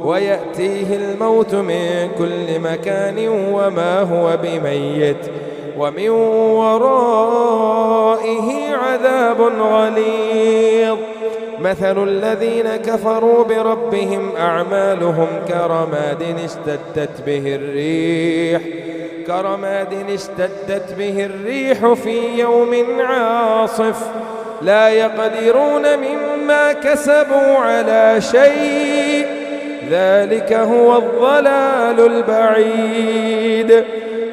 ويأتيه الموت من كل مكان وما هو بميت ومن ورائه عذاب غليظ مثل الذين كفروا بربهم أعمالهم كرماد اشتدت به الريح في يوم عاصف لا يقدرون مما كسبوا على شيء ذلك هو الضلال البعيد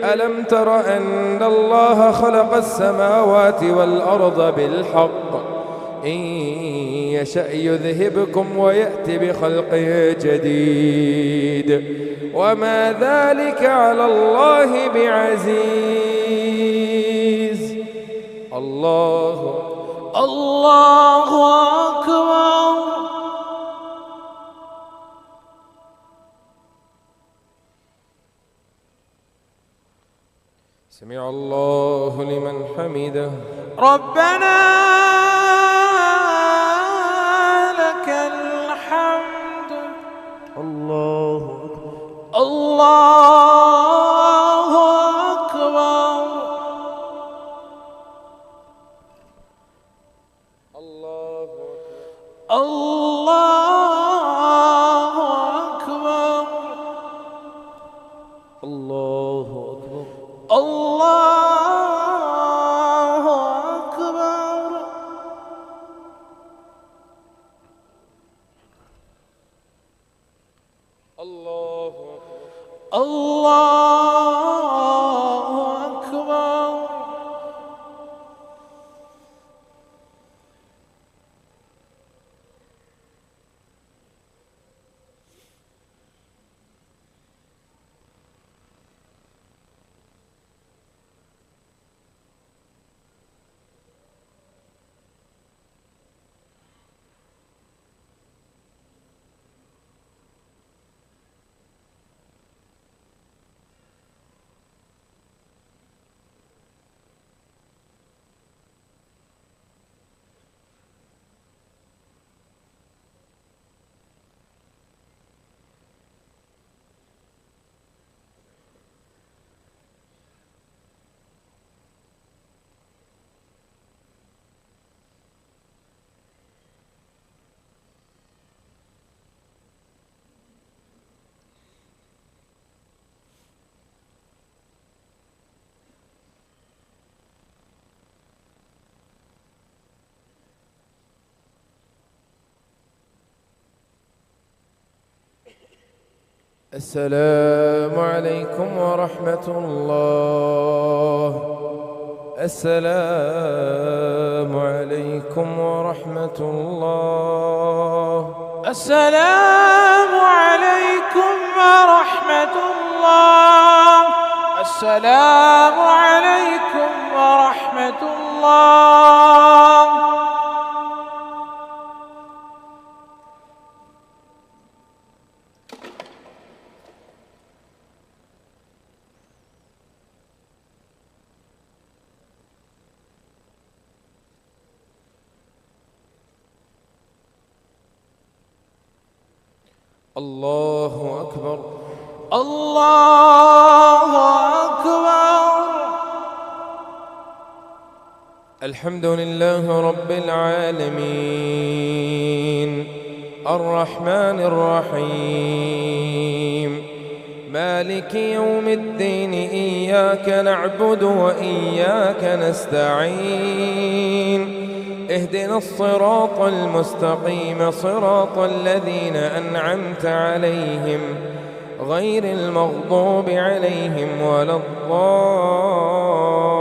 ألم تر أن الله خلق السماوات والأرض بالحق إن يشأ يذهبكم ويأتي بخلق جديد وما ذلك على الله بعزيز الله أكبر. سمع الله لمن حمده ربنا لك الحمد. الله أكبر. الله أكبر. الله أكبر. الله أكبر. الله أكبر. الله أكبر. السلام عليكم ورحمة الله. السلام عليكم ورحمة الله. السلام عليكم ورحمة الله. السلام عليكم ورحمة الله. الله أكبر. الله أكبر. الحمد لله رب العالمين الرحمن الرحيم مالك يوم الدين إياك نعبد وإياك نستعين اهدنا الصراط المستقيم صراط الذين أنعمت عليهم غير المغضوب عليهم ولا الضالين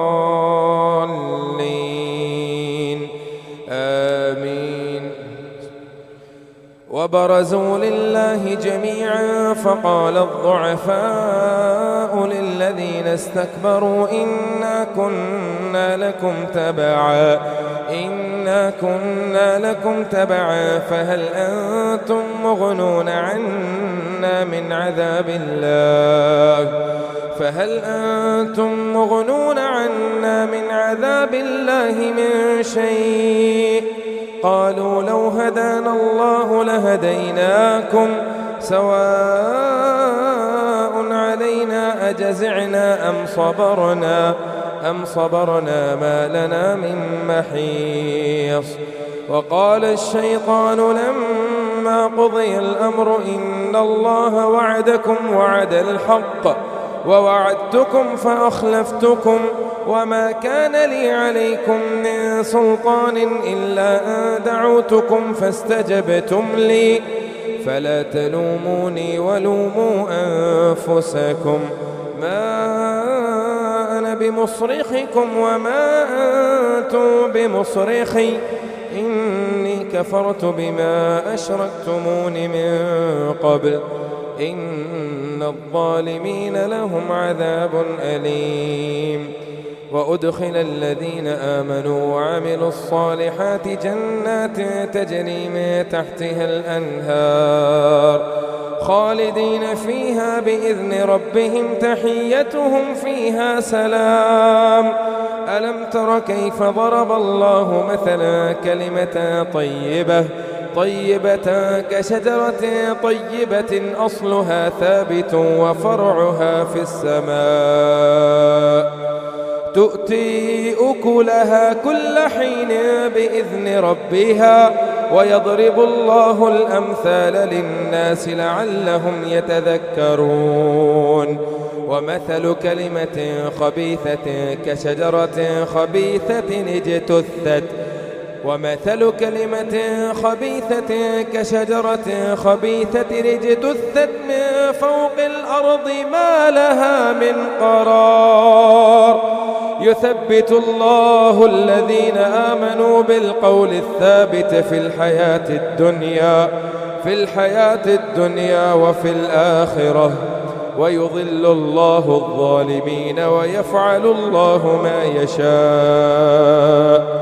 وبرزوا لله جميعا فقال الضعفاء للذين استكبروا إنا كنا لكم تبعا فهل أنتم مغنون عنا من عذاب الله من شيء قالوا لو هدانا الله لهديناكم سواء علينا أجزعنا أم صبرنا ما لنا من محيص. وقال الشيطان لما قضي الأمر إن الله وعدكم وعد الحق ووعدتكم فأخلفتكم وما كان لي عليكم من سلطان إلا أن دعوتكم فاستجبتم لي فلا تلوموني ولوموا أنفسكم ما أنا بمصرخكم وما أنتم بمصرخي إني كفرت بما أشركتمون من قبل إن الظالمين لهم عذاب أليم. وأدخل الذين آمنوا وعملوا الصالحات جنات تجري من تحتها الأنهار خالدين فيها بإذن ربهم تحيتهم فيها سلام. ألم تر كيف ضرب الله مثلا كلمة طيبة كشجرة طيبة أصلها ثابت وفرعها في السماء تؤتي أكلها كل حين بإذن ربها ويضرب الله الأمثال للناس لعلهم يتذكرون. ومثل كلمة خبيثة كشجرة خبيثة اجتثت من فوق الأرض ما لها من قرار يثبت الله الذين آمنوا بالقول الثابت في الحياة الدنيا وفي الآخرة ويضل الله الظالمين ويفعل الله ما يشاء.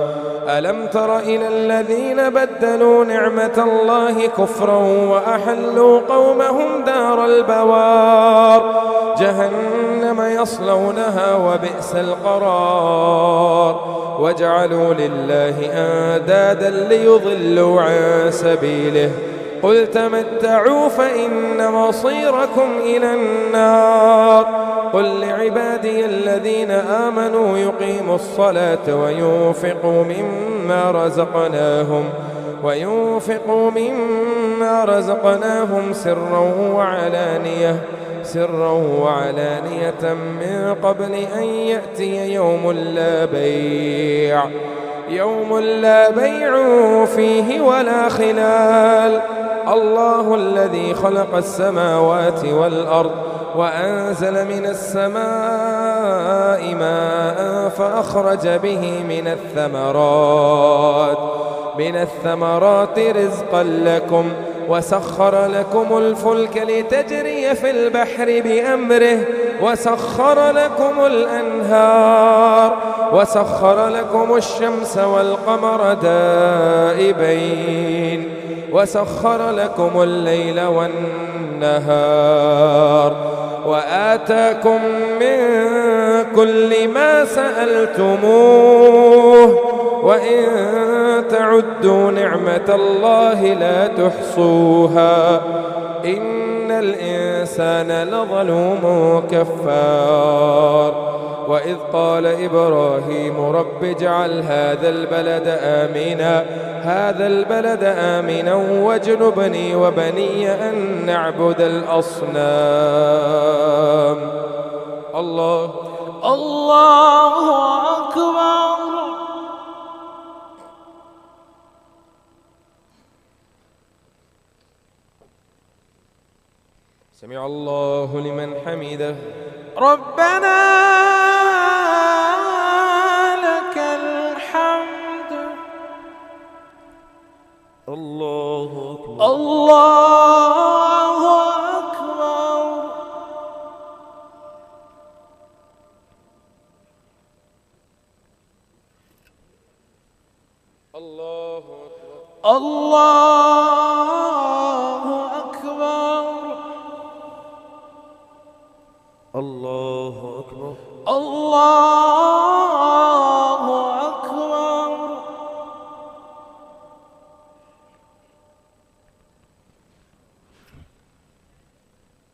ألم تر إلى الذين بدلوا نعمة الله كفرا وأحلوا قومهم دار البوار جهنم يصلونها وبئس القرار وجعلوا لله أندادا ليضلوا عن سبيله قل تمتعوا فإن مصيركم إلى النار. قل لعبادي الذين آمنوا يقيموا الصلاة وينفقوا مما رزقناهم سرا وعلانية من قبل أن يأتي يوم لا بيع فيه ولا خلال. الله الذي خلق السماوات والأرض وأنزل من السماء ماء فأخرج به من الثمرات رزقا لكم وسخر لكم الفلك لتجري في البحر بأمره وسخر لكم الأنهار وسخر لكم الشمس والقمر دائبين وسخر لكم الليل والنهار وآتاكم من كل ما سألتموه وإن تعدوا نعمة الله لا تحصوها إن الإنسان لظلوم كفار. وإذ قال إبراهيم رب اجعل هذا البلد آمنا واجنبني وبني أن نعبد الأصنام. الله أكبر. سمع الله لمن حمده. ربنا لك الحمد. الله أكبر. الله أكبر. الله أكبر. الله أكبر. الله أكبر. الله أكبر.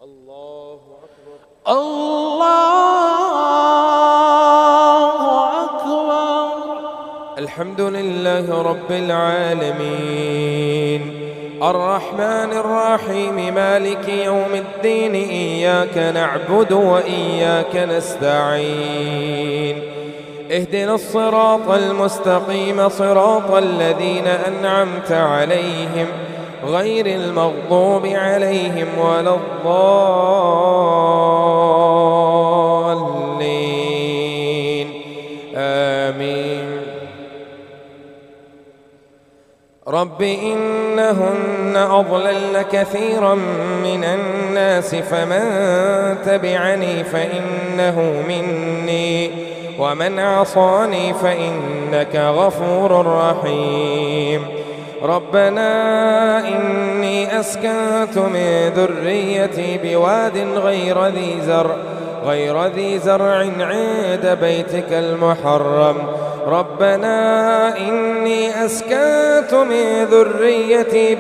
الله أكبر. الله أكبر. الحمد لله رب العالمين الرحمن الرحيم مالك يوم الدين إياك نعبد وإياك نستعين اهدنا الصراط المستقيم صراط الذين أنعمت عليهم غير المغضوب عليهم ولا الضالين آمين. رب إنهن أضللن كثيرا من الناس فمن تبعني فإنه مني ومن عصاني فإنك غفور رحيم. ربنا إني أسكنت من ذريتي بواد غير ذي زرع عند بيتك المحرم. ربنا إني أسكنت من ذريتي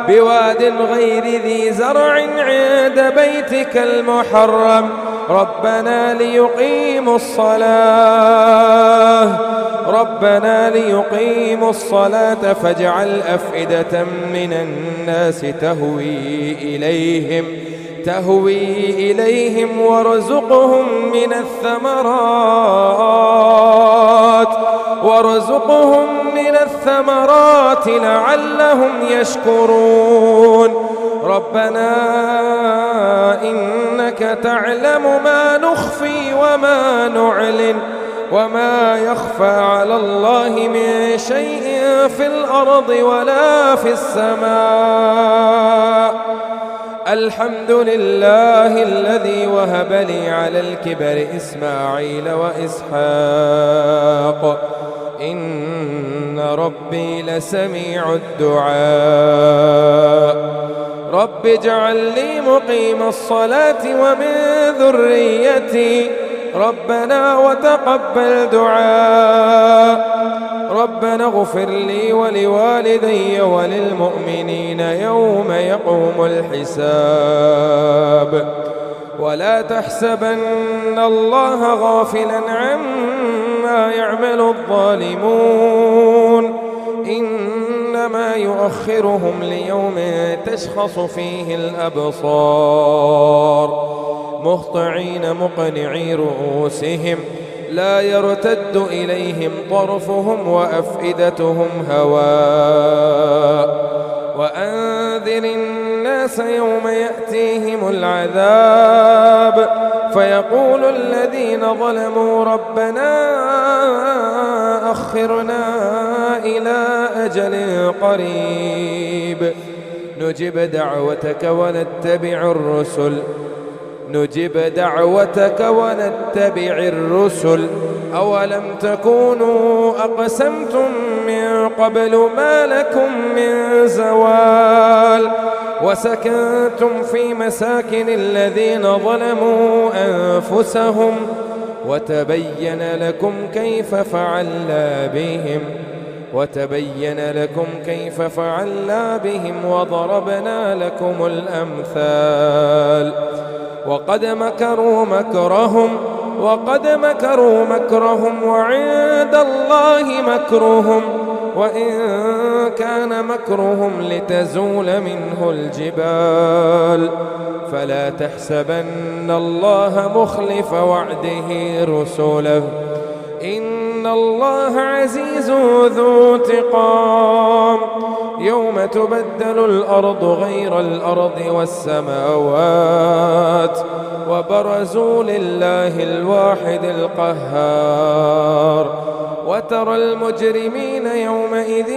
بواد غير ذي زرع عند بيتك المحرم. ربنا ليقيموا الصلاة فاجعل أفئدة من الناس تهوي إليهم وارزقهم من الثمرات لعلهم يشكرون. ربنا إنك تعلم ما نخفي وما نعلن وما يخفى على الله من شيء في الأرض ولا في السماء. الحمد لله الذي وهب لي على الكبر إسماعيل وإسحاق إن ربي لسميع الدعاء. رب اجعل لي مقيم الصلاة ومن ذريتي ربنا وتقبل دعاء. ربنا اغفر لي ولوالدي وللمؤمنين يوم يقوم الحساب. ولا تحسبن الله غافلا عما يعمل الظالمون إنما يؤخرهم ليوم تشخص فيه الأبصار مهطعين مقنعي رؤوسهم لا يرتد إليهم طرفهم وأفئدتهم هواء. وأنذر الناس يوم يأتيهم العذاب فيقول الذين ظلموا ربنا أخرنا إلى أجل قريب نجب دعوتك ونتبع الرسل أولم تكونوا أقسمتم من قبل ما لكم من زوال وسكنتم في مساكن الذين ظلموا أنفسهم وتبين لكم كيف فعلنا بهم وضربنا لكم الأمثال. وقد مكروا مكرهم وعند الله مكرهم وإن كان مكرهم لتزول منه الجبال. فلا تحسبن الله مخلف وعده رسله إن الله عزيز ذو انتقام. يوم تبدل الأرض غير الأرض والسماوات وبرزوا لله الواحد القهار. وترى المجرمين يومئذ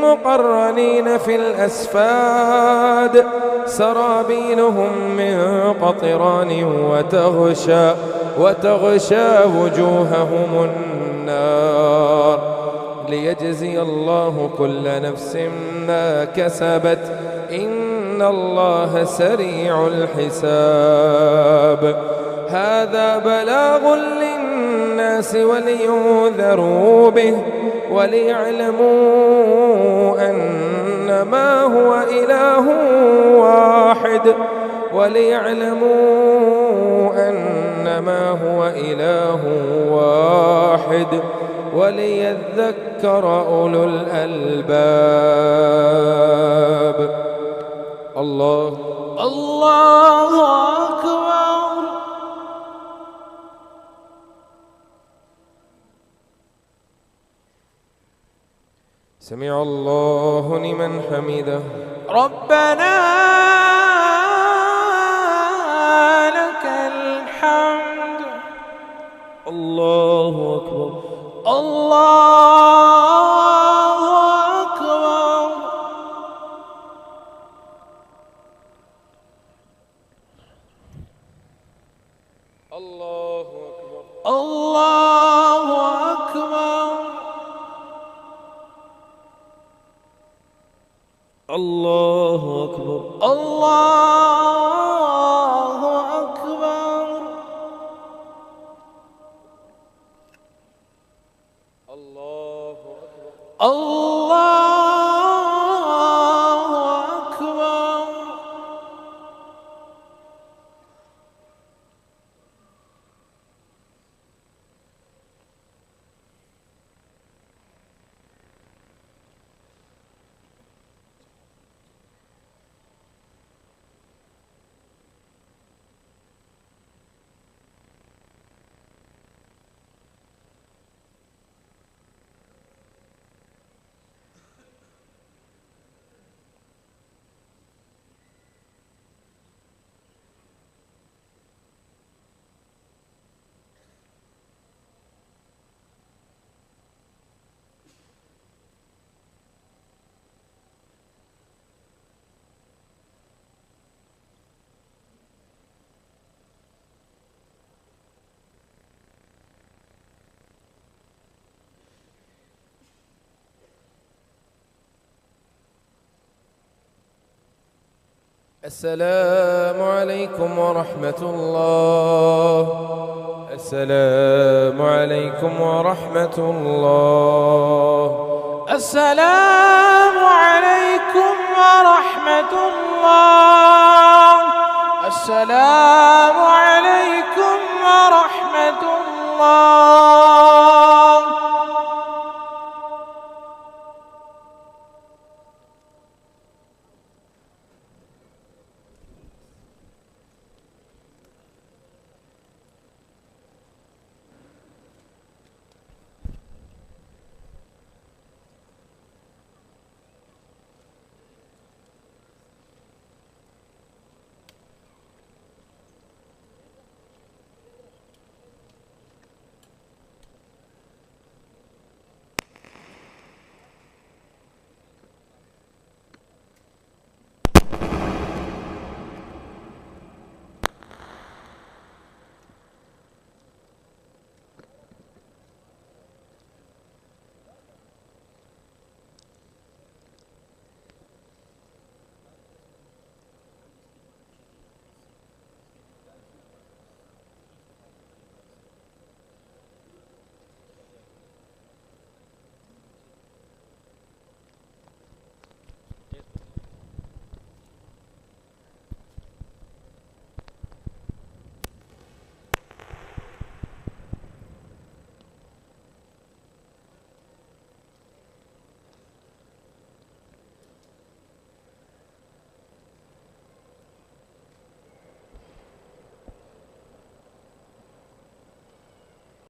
مقرنين في الأسفاد سرابيلهم من قطران وتغشى وجوههم النار ليجزي الله كل نفس ما كسبت إن الله سريع الحساب. هذا بلاغ للناس ولينذروا به وليعلموا أنما هو إله واحد وليذكر أولو الألباب. الله أكبر. سمع الله لمن حمده. ربنا لك الحمد. الله أكبر. الله أكبر. الله أكبر. الله أكبر. الله أكبر. الله أكبر. الله أكبر. الله أكبر. السلام عليكم ورحمة الله. السلام عليكم ورحمة الله. السلام عليكم ورحمة الله. السلام عليكم